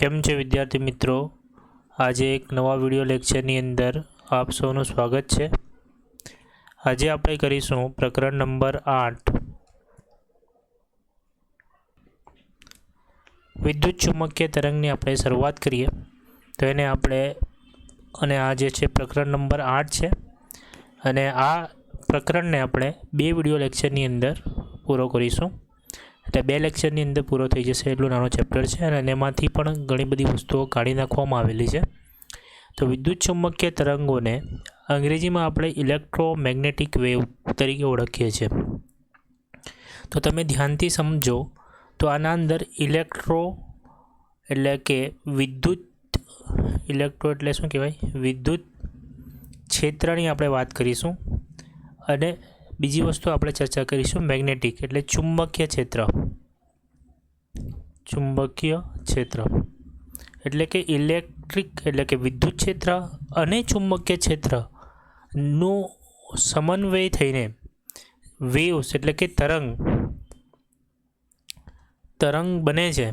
કેમ છે વિદ્યાર્થી મિત્રો? આજે એક નવા વિડિયો લેક્ચરની અંદર આપ સૌનું સ્વાગત છે। આજે આપણે કરીશું પ્રકરણ નંબર 8 વિદ્યુત ચુંબકીય તરંગની આપણે શરૂઆત કરીએ તો એને આપણે અને આ જે છે પ્રકરણ નંબર 8 છે અને આ પ્રકરણને આપણે બે વિડિયો લેક્ચરની અંદર પૂરો કરીશું। એટલે બે લેક્ચરની અંદર પૂરો થઈ જશે એટલું નાનો ચેપ્ટર છે અને એમાંથી પણ ઘણી બધી વસ્તુઓ કાઢી નાખવામાં આવેલી છે। તો વિદ્યુત ચુંબકીય તરંગોને અંગ્રેજીમાં આપણે ઇલેક્ટ્રોમેગ્નેટિક વેવ તરીકે ઓળખીએ છીએ। તો તમે ધ્યાનથી સમજો તો આના અંદર ઇલેક્ટ્રો એટલે કે વિદ્યુત ઇલેક્ટ્રો એટલે શું કહેવાય? વિદ્યુત ક્ષેત્રની આપણે વાત કરીશું અને બીજી વસ્તુ આપણે ચર્ચા કરીશું મેગ્નેટિક એટલે ચુંબકીય ક્ષેત્ર। ચુંબકીય ક્ષેત્ર એટલે કે ઇલેક્ટ્રિક એટલે કે વિદ્યુત ક્ષેત્ર અને ચુંબકીય ક્ષેત્રનો સમન્વય થઈને વેવ્સ એટલે કે તરંગ બને છે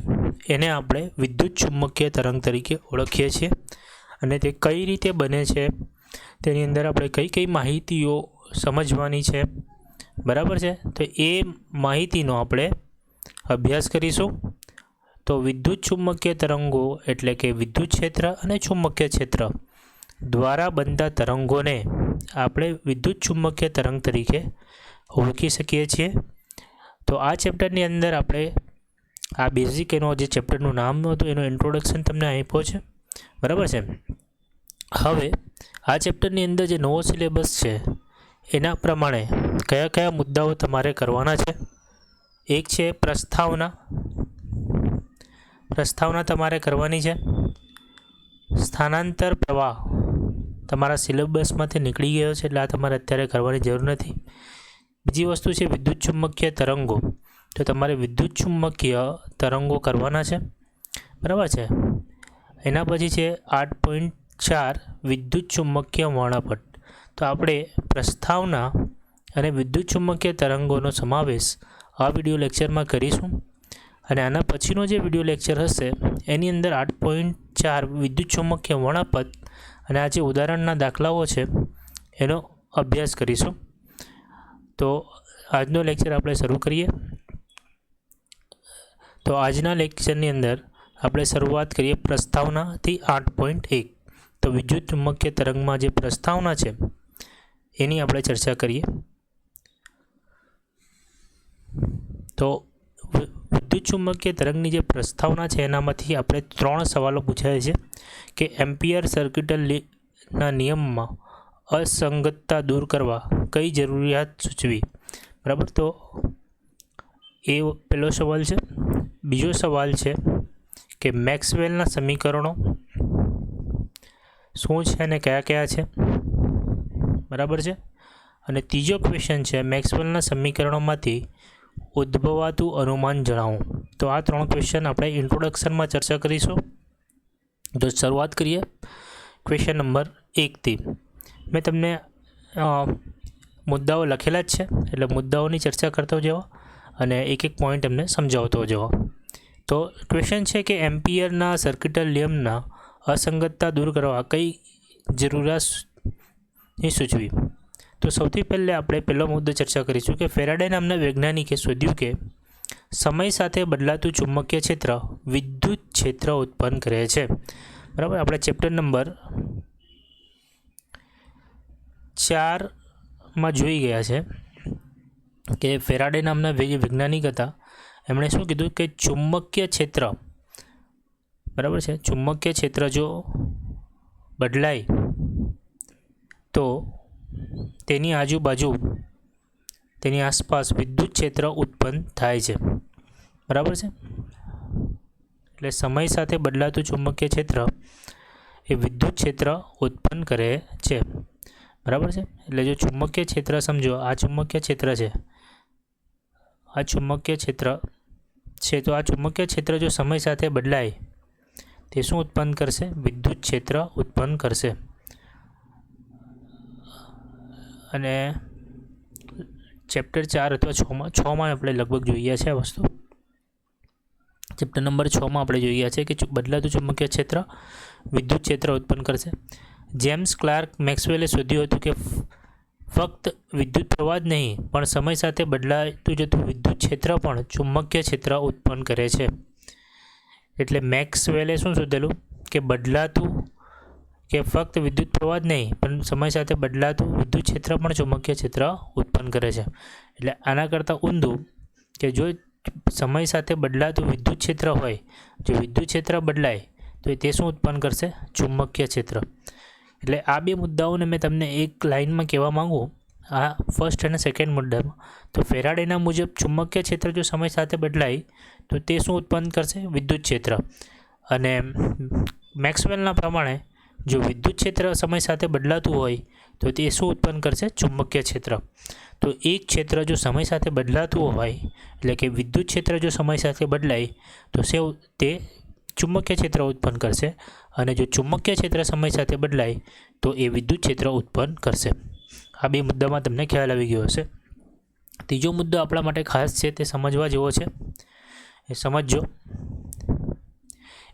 એને આપણે વિદ્યુત ચુંબકીય તરંગ તરીકે ઓળખીએ છીએ। અને તે કઈ રીતે બને છે તેની અંદર આપણે કઈ માહિતીઓ સમજવાની છે, બરાબર છે? તો એ માહિતીનો આપણે અભ્યાસ કરીશું। તો વિદ્યુત ચુંબકીય તરંગો એટલે કે વિદ્યુત ક્ષેત્ર અને ચુંબકીય ક્ષેત્ર દ્વારા બનતા તરંગોને આપણે વિદ્યુત ચુંબકીય તરંગ તરીકે ઓળખી શકીએ છીએ। તો આ ચેપ્ટરની અંદર આપણે આ બેઝિક એનો જે ચેપ્ટરનું નામ હતું એનું ઇન્ટ્રોડક્શન તમને આપ્યો છે, બરાબર છે? હવે આ ચેપ્ટરની અંદર જે નવો સિલેબસ છે એના પ્રમાણે કયા કયા મુદ્દાઓ તમારે કરવાના છે? એક છે પ્રસ્તાવના તમારે કરવાની છે। સ્થાનાંતર પ્રવાહ તમારા સિલેબસમાંથી નીકળી ગયો છે એટલે આ તમારે અત્યારે કરવાની જરૂર નથી। બીજી વસ્તુ છે વિદ્યુત ચુંબકીય તરંગો, તો તમારે વિદ્યુત ચુંબકીય તરંગો કરવાના છે, બરાબર છે? એના પછી છે 8.4 વિદ્યુત ચુંબકીય વર્ણપટ। તો આપણે પ્રસ્તાવના અને વિદ્યુત ચુંબકીય તરંગોનો સમાવેશ આ વિડિયો લેક્ચરમાં કરીશું અને આના પછીનો જે વિડિયો લેક્ચર હશે એની અંદર 8.4 વિદ્યુત ચુંબકીય વર્ણપટ અને આ જે ઉદાહરણના દાખલાઓ છે એનો અભ્યાસ કરીશું। તો આજનો લેક્ચર આપણે શરૂ કરીએ। તો આજના લેક્ચરની અંદર આપણે શરૂઆત કરીએ પ્રસ્તાવનાથી 8.1। તો વિદ્યુત ચુંબકીય તરંગમાં જે પ્રસ્તાવના છે એની આપણે ચર્ચા કરીએ। તો વિદ્યુત ચુંબકીય તરંગની જે પ્રસ્તાવના છે એનામાંથી આપણે 3 સવાલો પૂછાય છે કે એમ્પિયર સર્કિટના નિયમમાં અસંગતતા દૂર કરવા કઈ જરૂરિયાત સૂચવી, બરાબર? તો એ પહેલો સવાલ છે। બીજો સવાલ છે કે મેક્સવેલના સમીકરણો શું છે અને કયા કયા છે, બરાબર છે? અને ત્રીજો ક્વેશ્ચન છે મેક્સવેલના સમીકરણોમાંથી ઉદ્ભવાતું અનુમાન જણાવો। તો આ 3 ક્વેશ્ચન આપણે ઇન્ટ્રોડક્શનમાં ચર્ચા કરીશું। તો શરૂઆત કરીએ ક્વેશ્ચન નંબર 1થી। મેં તમને મુદ્દાઓ લખેલા જ છે એટલે મુદ્દાઓની ચર્ચા કરતો જવા અને એક એક પોઈન્ટ એમને સમજાવતો જવા। તો ક્વેશ્ચન છે કે એમ્પિયરના સર્કિટલ નિયમના અસંગતતા દૂર કરવા કઈ જરૂરિયાતની સૂચવી। તો સૌથી પહેલાં આપણે પહેલો મુદ્દો ચર્ચા કરીશું કે ફેરાડે નામના વૈજ્ઞાનિકે શોધ્યું કે સમય સાથે બદલાતું ચુંબકીય ક્ષેત્ર વિદ્યુત ક્ષેત્ર ઉત્પન્ન કરે છે, બરાબર? આપણે ચેપ્ટર નંબર 4માં જોઈ ગયા છે કે ફેરાડે નામના વૈજ્ઞાનિક હતા, એમણે શું કીધું કે ચુંબકીય ક્ષેત્ર, બરાબર છે? ચુંબકીય ક્ષેત્ર જો બદલાય તો તેની આજુબાજુ તેની આસપાસ વિદ્યુત ક્ષેત્ર ઉત્પન્ન થાય છે, બરાબર છે? એટલે સમય સાથે બદલાતું ચુંબકીય ક્ષેત્ર એ વિદ્યુત ક્ષેત્ર ઉત્પન્ન કરે છે, બરાબર છે? એટલે જો ચુંબકીય ક્ષેત્ર સમજો, આ ચુંબકીય ક્ષેત્ર છે, આ ચુંબકીય ક્ષેત્ર છે, તો આ ચુંબકીય ક્ષેત્ર જો સમય સાથે બદલાય તે શું ઉત્પન્ન કરશે? વિદ્યુત ક્ષેત્ર ઉત્પન્ન કરશે। અને ચેપ્ટર 4 અથવા 6માં આપણે લગભગ જોઈએ છે આ વસ્તુ। ચેપ્ટર નંબર 6માં આપણે જોઈ ગયા છે કે બદલાતું ચુંબકીય ક્ષેત્ર વિદ્યુત ક્ષેત્ર ઉત્પન્ન કરશે. જેમ્સ ક્લાર્ક મેક્સવેલે શોધ્યું હતું કે ફક્ત વિદ્યુત પ્રવાહ જ નહીં પણ સમય સાથે બદલાતું જતું વિદ્યુત ક્ષેત્ર પણ ચુંબકીય ક્ષેત્ર ઉત્પન્ન કરે છે. એટલે મેક્સવેલે શું શોધેલું કે બદલાતું કે ફક્ત વિદ્યુત પ્રવાહ જ નહીં પણ સમય સાથે બદલાતું વિદ્યુત ક્ષેત્ર પણ ચુંબકીય ક્ષેત્ર ઉત્પન્ન કરે છે. એટલે આના કરતાં ઊંધું કે જો સમય સાથે બદલાતું વિદ્યુત ક્ષેત્ર હોય, જો વિદ્યુત ક્ષેત્ર બદલાય તો તે શું ઉત્પન્ન કરશે? ચુંબકીય ક્ષેત્ર. એટલે આ બે મુદ્દાઓને મેં તમને એક લાઇનમાં કહેવા માગું, આ ફર્સ્ટ અને સેકન્ડ મુદ્દામાં. તો ફેરાડેના મુજબ ચુંબકીય ક્ષેત્ર જો સમય સાથે બદલાય તો તે શું ઉત્પન્ન કરશે? વિદ્યુત ક્ષેત્ર. અને મેક્સવેલના પ્રમાણે જો વિદ્યુત ક્ષેત્ર સમય સાથે બદલાતું હોય તો તે શું ઉત્પન્ન કરશે? ચુંબકીય ક્ષેત્ર. તો એક ક્ષેત્ર જો સમય સાથે બદલાતું હોય એટલે કે વિદ્યુત ક્ષેત્ર જો સમય સાથે બદલાય તો તે ચુંબકીય ક્ષેત્ર ઉત્પન્ન કરશે, અને જો ચુંબકીય ક્ષેત્ર સમય સાથે બદલાય તો એ વિદ્યુત ક્ષેત્ર ઉત્પન્ન કરશે. આ બે મુદ્દામાં તમને ખ્યાલ આવી ગયો હશે. ત્રીજો મુદ્દો આપણા માટે ખાસ છે, તે સમજવા જેવો છે, એ સમજજો.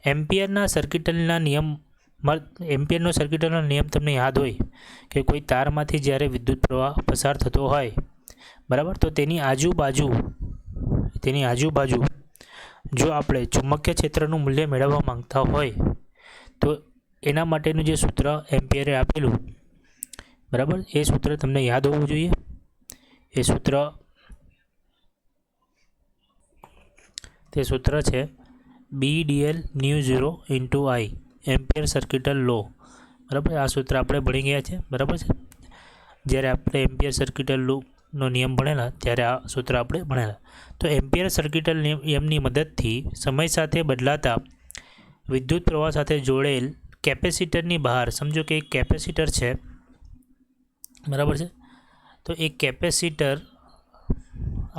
એમ્પિયરનો સર્કિટનો નિયમ તમને યાદ હોય કે કોઈ તારમાંથી જ્યારે વિદ્યુત પ્રવાહ પસાર થતો હોય, બરાબર, તો તેની આજુબાજુ જો આપણે ચુંબકીય ક્ષેત્રનું મૂલ્ય મેળવવા માંગતા હોય તો એના માટેનું જે સૂત્ર એમ્પિયરે આપેલું, બરાબર, એ સૂત્ર તમને યાદ હોવું જોઈએ. તે સૂત્ર છે BDL μ0 × I, એમ્પિયર સર્કિટલ લો. બરાબર, આ સૂત્ર આપણે ભણી ગયા છે. બરાબર છે, જ્યારે આપણે એમ્પિયર સર્કિટલ લોનો નિયમ ભણેલા ત્યારે આ સૂત્ર આપણે ભણેલા. તો એમ્પિયર સર્કિટલ નિયમની મદદથી સમય સાથે બદલાતા વિદ્યુત પ્રવાહ સાથે જોડેલ કેપેસિટરની બહાર, સમજો કે એક કેપેસિટર છે, બરાબર છે, તો એક કેપેસિટર,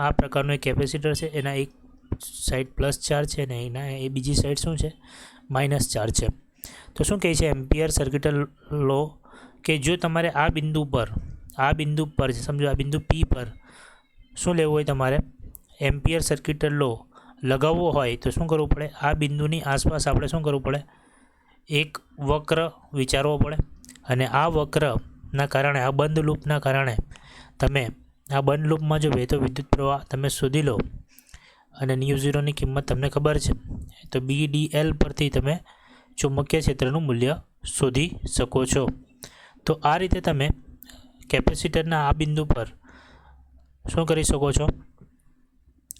આ પ્રકારનું એક કેપેસિટર છે, એના એક સાઈડ પ્લસ ચાર્જ છે ને એના એ બીજી સાઈડ શું છે? માઇનસ ચાર્જ છે. તો શું કહે છે એમ્પિયર સર્કિટલ લો કે જો તમારે આ બિંદુ પર સમજો આ બિંદુ P પર શું લેવું હોય, તમારે એમ્પિયર સર્કિટલ લો લગાવવો હોય તો શું કરવું પડે? આ બિંદુની આસપાસ આપણે શું કરવું પડે? એક વક્ર વિચારવો પડે, અને આ વક્રના કારણે, આ બંધ લૂપના કારણે તમે આ બંધ લૂપમાં જો વહેતો વિદ્યુત પ્રવાહ તમે શોધી લો, અને μ0ની કિંમત તમને ખબર છે, તો BDL પરથી તમે ચુંબકીય ક્ષેત્રનું મૂલ્ય શોધી શકો છો. તો આ રીતે તમે કેપેસિટરના આ બિંદુ પર શું કરી શકો છો?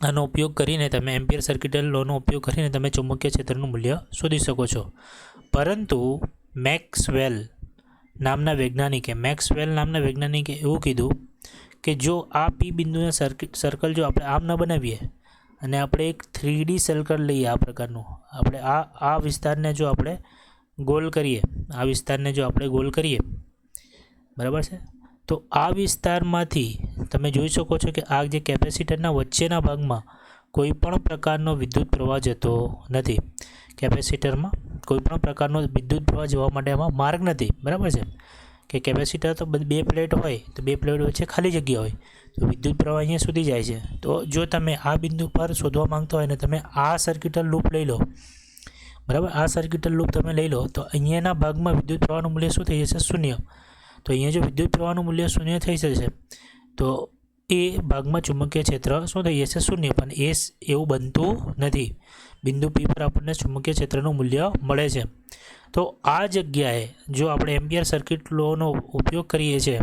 આનો ઉપયોગ કરીને તમે એમ્પિયર સર્કિટલ લોનો ઉપયોગ કરીને તમે ચુંબકીય ક્ષેત્રનું મૂલ્ય શોધી શકો છો. પરંતુ મેક્સવેલ નામના વૈજ્ઞાનિકે એવું કીધું કે જો આ P બિંદુના સર્કલ જો આપણે આમ ન બનાવીએ અને આપણે એક 3D સર્કલ લઈએ, આ પ્રકારનું, આપણે આ વિસ્તારને જો આપણે ગોલ કરીએ, બરાબર છે, તો આ વિસ્તારમાંથી તમે જોઈ શકો છો કે આ જે કેપેસિટરના વચ્ચેના ભાગમાં કોઈ પણ પ્રકારનો વિદ્યુત પ્રવાહ જતો નથી. કેપેસિટરમાં કોઈ પણ પ્રકારનો વિદ્યુત પ્રવાહ જવા માટે આમાં માર્ગ નથી. બરાબર છે, કે કેપેસિટર તો બે પ્લેટ હોય તો બે પ્લેટ વચ્ચે ખાલી જગ્યા હોય તો વિદ્યુત પ્રવાહ અહીંયા સુધી જાય છે. તો જો તમે આ બિંદુ પર શોધવા માંગતા હોય ને તમે આ સર્કિટલ લૂપ લઈ લો, બરાબર, આ સર્કિટલ લૂપ તમે લઈ લો તો અહીંયાના ભાગમાં વિદ્યુત પ્રવાહનું મૂલ્ય શું થઈ જશે? 0. તો અહીંયા જો વિદ્યુત પ્રવાહનું મૂલ્ય 0 થઈ જશે તો એ ભાગમાં ચુંબકીય ક્ષેત્ર શું થઈ જશે? 0. પણ એવું બનતું નથી. બિંદુ P પર આપણને ચુંબકીય ક્ષેત્રનું મૂલ્ય મળે છે. તો આ જગ્યાએ જો આપણે એમ્પિયર સર્કિટ લોનો ઉપયોગ કરીએ છીએ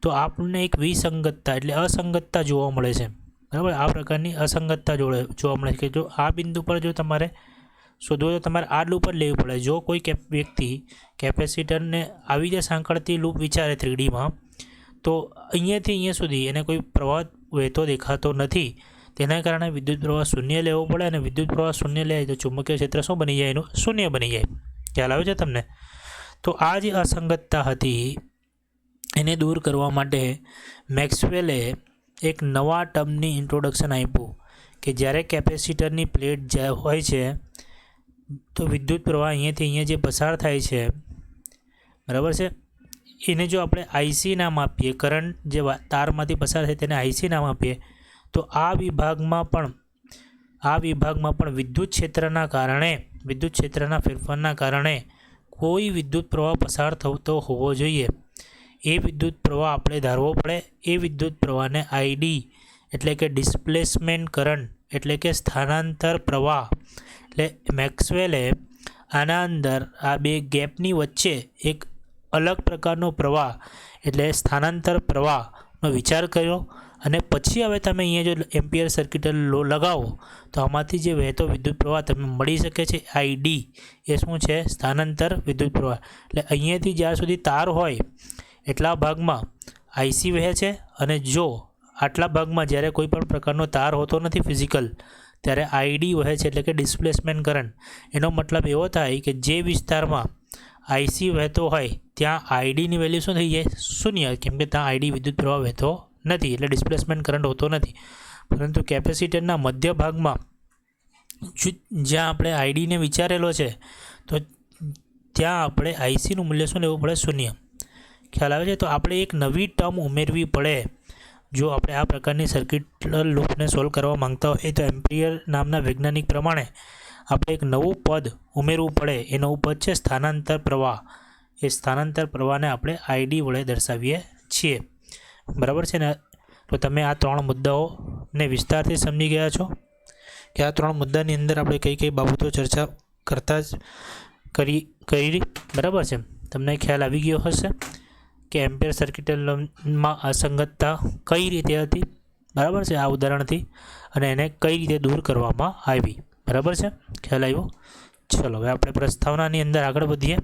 તો આપણને એક વિસંગતતા એટલે અસંગતતા જોવા મળે છે. બરાબર, આ પ્રકારની અસંગતતા જોવા મળે છે કે જો આ બિંદુ પર જો તમારે શોધવો તો તમારે આ લૂપ જ લેવી પડે. જો કોઈ વ્યક્તિ કેપેસિટરને આવી રીતે સાંકળતી લૂપ વિચારે 3Dમાં તો અહીંયાથી અહીંયા સુધી એને કોઈ પ્રવાહ વહેતો દેખાતો નથી. તેના કારણે વિદ્યુત પ્રવાહ 0 લેવો પડે, અને વિદ્યુત પ્રવાહ 0 લે તો ચુંબકીય ક્ષેત્ર શું બની જાય? એનું 0 બની જાય. ખ્યાલ આવે છે તમને? તો આ જે અસંગતતા હતી એને દૂર કરવા માટે મેક્સવેલે એક નવા ટર્મની ઇન્ટ્રોડક્શન આપ્યું કે જ્યારે કેપેસિટરની પ્લેટ જે હોય છે તો વિદ્યુત પ્રવાહ અહીંયાથી અહીંયા જે પસાર થાય છે, બરાબર છે, એને જો આપણે IC નામ આપીએ, કરંટ જે તારમાંથી પસાર થાય તેને IC નામ આપીએ, તો આ વિભાગમાં પણ આ વિભાગમાં પણ વિદ્યુત ક્ષેત્રના ફેરફારના કારણે કોઈ વિદ્યુત પ્રવાહ પસાર થતો હોવો જોઈએ. એ વિદ્યુત પ્રવાહ આપણે ધારવો પડે. એ વિદ્યુત પ્રવાહને આઈડી એટલે કે ડિસ્પ્લેસમેન્ટ કરંટ એટલે કે સ્થાનાંતર પ્રવાહ, એટલે મેક્સવેલે આના અંદર આ બે ગેપની વચ્ચે એક અલગ પ્રકારનો પ્રવાહ એટલે સ્થાનાંતર પ્રવાહનો વિચાર કર્યો. અને પછી હવે તમે અહીંયા જો એમ્પિયર સર્કિટ લો લગાવો તો આમાંથી જે વહેતો વિદ્યુત પ્રવાહ તમને મળી શકે છે આઈડી. એ શું છે? સ્થાનાંતર વિદ્યુત પ્રવાહ. એટલે અહીંયાથી જ્યાં સુધી તાર હોય એટલા ભાગમાં આઈસી વહે છે, અને જો આટલા ભાગમાં જ્યારે કોઈ પણ પ્રકારનો તાર હોતો નથી ફિઝિકલ, ત્યારે આઈડી વહે છે, એટલે કે ડિસ્પ્લેસમેન્ટ કરંટ. એનો મતલબ એવો થાય કે જે વિસ્તારમાં આઈસી વહેતો હોય ત્યાં આઈડીની વેલ્યુ શું થઈ જાય? શૂન્ય, કેમ કે ત્યાં આઈડી વિદ્યુત પ્રવાહ વહેતો નથી, એટલે ડિસ્પ્લેસમેન્ટ કરંટ હોતો નથી. પરંતુ કેપેસિટરના મધ્ય ભાગમાં જ્યાં આપણે આઈડીને વિચારેલો છે તો ત્યાં આપણે આઈસીનું મૂલ્ય શું લેવું પડે? શૂન્ય. ખ્યાલ આવે છે? તો આપણે એક નવી ટર્મ ઉમેરવી પડે. જો આપણે આ પ્રકારની સર્કિટ લૂપને સોલ્વ કરવા માંગતા હોય તો એમ્પિયર નામના વૈજ્ઞાનિક પ્રમાણે આપણે એક નવું પદ ઉમેરવું પડે. એ નવું પદ છે સ્થાનાંતર પ્રવાહ. એ સ્થાનાંતર પ્રવાહને આપણે આઈડી વડે દર્શાવીએ છીએ. બરાબર છે ને? તો તમે આ ત્રણ મુદ્દાઓને વિસ્તારથી સમજી ગયા છો કે આ ત્રણ મુદ્દાની અંદર આપણે કઈ કઈ બાબતો ચર્ચા કરતા જ કરી. બરાબર છે? તમને ખ્યાલ આવી ગયો હશે કે એમ્પિયર સર્કિટમાં અસંગતતા કઈ રીતે હતી. બરાબર છે? આ ઉદાહરણથી, અને એને કઈ રીતે દૂર કરવામાં આવી. બરાબર છે? ખ્યાલ આવ્યો? ચલો હવે આપણે પ્રસ્તાવનાની અંદર આગળ વધીએ.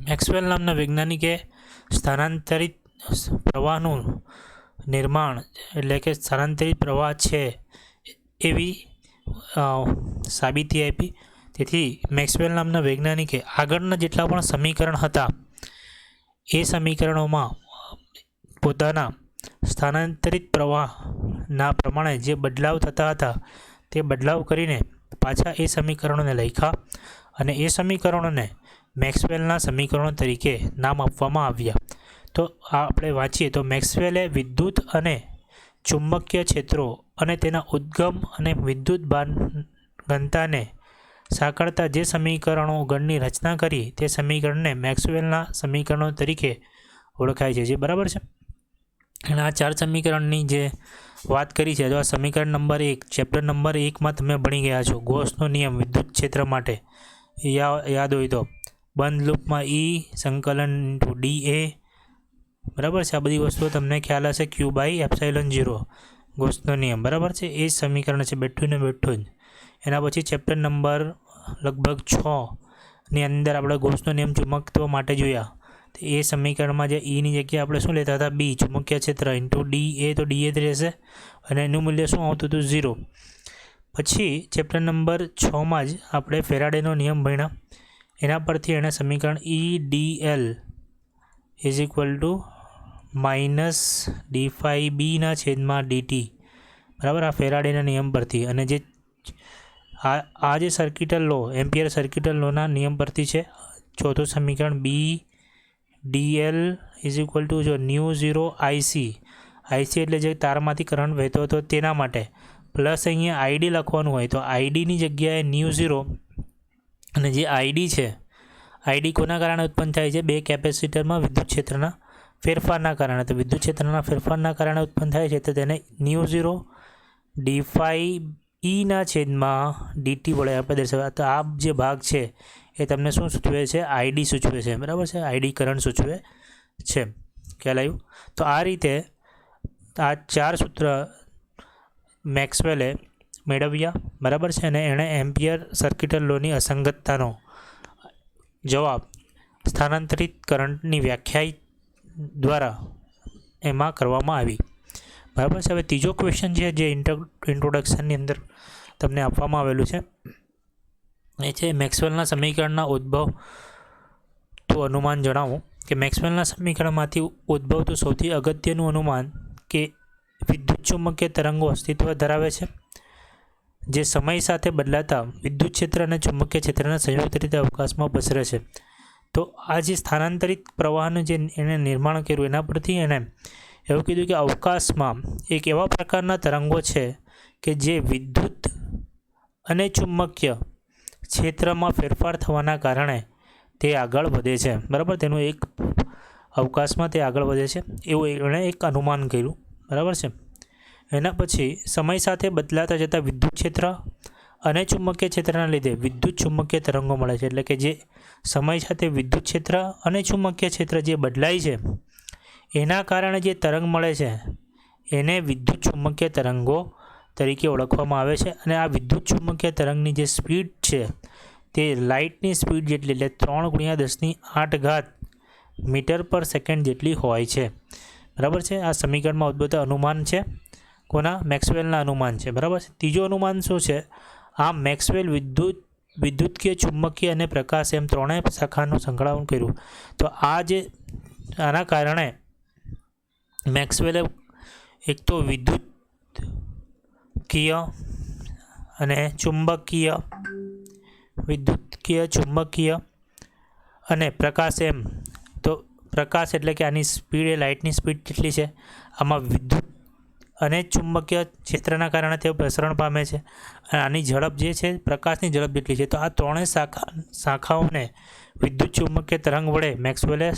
મેક્સવેલ નામના વૈજ્ઞાનિકે સ્થાનાંતરિત પ્રવાહનું નિર્માણ એટલે કે સ્થાનાંતરિત પ્રવાહ છે એવી સાબિતી આપી. તેથી મેક્સવેલ નામના વૈજ્ઞાનિકે આગળના જેટલા પણ સમીકરણ હતા એ સમીકરણોમાં પોતાના સ્થાનાંતરિત પ્રવાહના પ્રમાણે જે બદલાવ થતા હતા તે બદલાવ કરીને પાછા એ સમીકરણોને લખ્યા, અને એ સમીકરણોને મેક્સવેલના સમીકરણો તરીકે નામ આપવામાં આવ્યા. તો આપણે વાંચીએ તો મેક્સવેલે વિદ્યુત અને ચુંબકીય ક્ષેત્રો અને તેના ઉદ્ગમ અને વિદ્યુત ઘનતાને સાંકળતા જે સમીકરણો ગણની રચના કરી તે સમીકરણને મેક્સવેલના સમીકરણો તરીકે ઓળખાય છે. જે બરાબર છે? અને આ ચાર સમીકરણની જે વાત કરી છે, તો આ સમીકરણ નંબર 1 ચેપ્ટર નંબર 1માં તમે ભણી ગયા છો. ગોસનો નિયમ વિદ્યુત ક્ષેત્ર માટે યાદ હોય તો બંધ લૂપમાં ઈ સંકલન ડી એ. બરાબર છે? આ બધી વસ્તુઓ તમને ખ્યાલ હશે. ક્યુ બાય એપ્સાઇલોન 0 ગોસનો નિયમ. બરાબર છે? એ જ સમીકરણ છે, બેઠું ને બેઠું જ. એના પછી ચેપ્ટર નંબર લગભગ 6ની અંદર આપણે ગોસનો નિયમ ચુંબકત્વ માટે જોયા. તો એ સમીકરણમાં જે ઈની જગ્યાએ આપણે શું લેતા હતા? બી ચુંબકીય ક્ષેત્ર ઇન્ટુ ડી એ, તો ડી એ જ રહેશે, અને એનું મૂલ્ય શું આવતું હતું? 0. પછી ચેપ્ટર નંબર 6માં જ આપણે ફેરાડેનો નિયમ ભણ્યા. એના પરથી એણે સમીકરણ E D L is equal to minus d∅b / dt. બરાબર? આ ફેરાડેના નિયમ પરથી, અને જે આ જે સર્કિટલ લો એમ્પિયર સર્કિટલ લોના નિયમ પરથી છે. ચોથું સમીકરણ બી ડીએલ ઇઝ ઇક્વલ ટુ જો ન્યૂ 0 આઈસી. આઈસી એટલે જે તારમાંથી કરંટ વહેતો હતો તેના માટે, પ્લસ અહીંયા આઈડી લખવાનું હોય તો આઈડીની જગ્યાએ ન્યૂ 0, અને જે આઈડી છે, આઈડી કોના કારણે ઉત્પન્ન થાય છે? બે કેપેસિટરમાં વિદ્યુત ક્ષેત્રના ફેરફારના કારણે. તો વિદ્યુત ક્ષેત્રના ફેરફારના કારણે ઉત્પન્ન થાય છે, તો તેને ન્યૂ 0 d∅e dt વડે આપણે દર્શાવ્યા. તો આ જે ભાગ છે એ તમને શું સૂચવે છે? આઈડી સૂચવે છે. બરાબર છે? આઈડી કરંટ સૂચવે છે. ખ્યાલ આવ્યું? તો આ રીતે આ ચાર સૂત્ર મેક્સવેલે મેળવ્યા. બરાબર છે? અને એણે એમ્પિયર સર્કિટલ લોની અસંગતતાનો જવાબ સ્થાનાંતરિત કરંટની વ્યાખ્યા દ્વારા એમાં કરવામાં આવી. બરાબર છે? હવે ત્રીજો ક્વેશ્ચન છે જે ઇન્ટ્રોડક્શનની અંદર તમને આપવામાં આવેલું છે, એ છે મેક્સવેલના સમીકરણના ઉદ્ભવતું અનુમાન જણાવો. કે મેક્સવેલના સમીકરણમાંથી ઉદ્ભવતું સૌથી અગત્યનું અનુમાન કે વિદ્યુત ચુંબકીય તરંગો અસ્તિત્વ ધરાવે છે, જે સમય સાથે બદલાતા વિદ્યુત ક્ષેત્ર અને ચુંબકીય ક્ષેત્રના સંયુક્ત રીતે અવકાશમાં પસરે છે. તો આ જે સ્થાનાંતરિત પ્રવાહનું જે એને નિર્માણ કર્યું એના પરથી એને એવું કીધું કે અવકાશમાં એક એવા પ્રકારના તરંગો છે કે જે વિદ્યુત અને ચુંબકીય ક્ષેત્રમાં ફેરફાર થવાના કારણે તે આગળ વધે છે, બરાબર. તેનું એક અવકાશમાં તે આગળ વધે છે એવું એણે એક અનુમાન કર્યું, બરાબર છે. એના પછી સમય સાથે બદલાતા જતા વિદ્યુત ક્ષેત્ર અને ચુંબકીય ક્ષેત્રના લીધે વિદ્યુત ચુંબકીય તરંગો મળે છે. એટલે કે જે સમય સાથે વિદ્યુત ક્ષેત્ર અને ચુંબકીય ક્ષેત્ર જે બદલાય છે એના કારણે જે તરંગ મળે છે એને વિદ્યુત ચુંબકીય તરંગો તરીકે ઓળખવામાં આવે છે. અને આ વિદ્યુત ચુંબકીય તરંગની જે સ્પીડ છે તે લાઇટની સ્પીડ જેટલી, એટલે 3×10⁸ મીટર પર સેકન્ડ જેટલી હોય છે, બરાબર છે. આ સમીકરણમાં ઉદ્ભવતા અનુમાન છે કોના? મેક્સવેલના અનુમાન છે, બરાબર છે. ત્રીજો અનુમાન શું છે? આ મેક્સવેલ વિદ્યુતીય, ચુંબકીય અને પ્રકાશ એમ ત્રણેય શાખાનું સંકળાવન કર્યું. તો આ જે આના કારણે મેક્સવેલે એક તો વિદ્યુતીય અને ચુંબકીય, વિદ્યુતીય, ચુંબકીય અને પ્રકાશ એમ, તો પ્રકાશ એટલે કે આની સ્પીડ એ લાઇટની સ્પીડ જેટલી છે. આમાં વિદ્યુત અને ચુંબકીય ક્ષેત્રના કારણે તે પ્રસરણ પામે છે અને આની ઝડપ જે છે પ્રકાશની ઝડપ જેટલી છે. તો આ ત્રણેય શાખાઓને વિદ્યુત ચુંબકીય તરંગ વડે મેક્સવેલે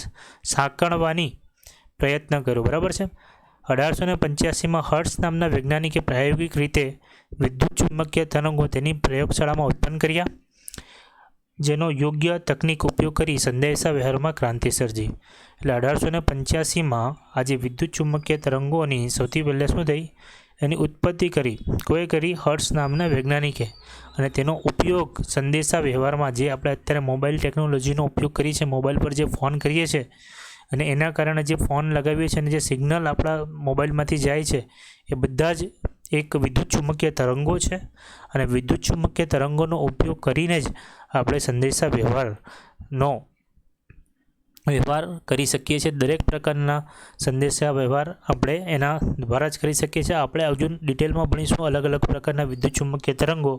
સાંકળવાની પ્રયત્ન કર્યો, બરાબર છે. 1885માં હર્ટ્ઝ નામના વૈજ્ઞાનિકે પ્રાયોગિક રીતે વિદ્યુત ચુંબકીય તરંગો તેની પ્રયોગશાળામાં ઉત્પન્ન કર્યા, જેનો યોગ્ય તકનિક ઉપયોગ કરી સંદેશા વ્યવહારમાં ક્રાંતિ સર્જી. એટલે 1885માં આજે વિદ્યુત ચુંબકીય તરંગોની સૌથી પહેલાં શું થઈ? એની ઉત્પત્તિ કોઈ કરી? હર્ટ્ઝ નામના વૈજ્ઞાનિકે. અને તેનો ઉપયોગ સંદેશા વ્યવહારમાં, જે આપણે અત્યારે મોબાઈલ ટેકનોલોજીનો ઉપયોગ કરીએ છીએ, મોબાઈલ પર જે ફોન કરીએ છીએ અને એના કારણે જે ફોન લગાવીએ છીએ અને જે સિગ્નલ આપણા મોબાઈલમાંથી જાય છે એ બધા જ એક વિદ્યુત ચુંબકીય તરંગો છે. અને વિદ્યુત ચુંબકીય તરંગોનો ઉપયોગ કરીને જ આપણે સંદેશા વ્યવહાર કરી શકીએ છીએ. દરેક પ્રકારના સંદેશા વ્યવહાર આપણે એના દ્વારા જ કરી શકીએ છીએ. આપણે હજુ ડિટેલમાં ભણીશું અલગ અલગ પ્રકારના વિદ્યુત ચુંબકીય તરંગો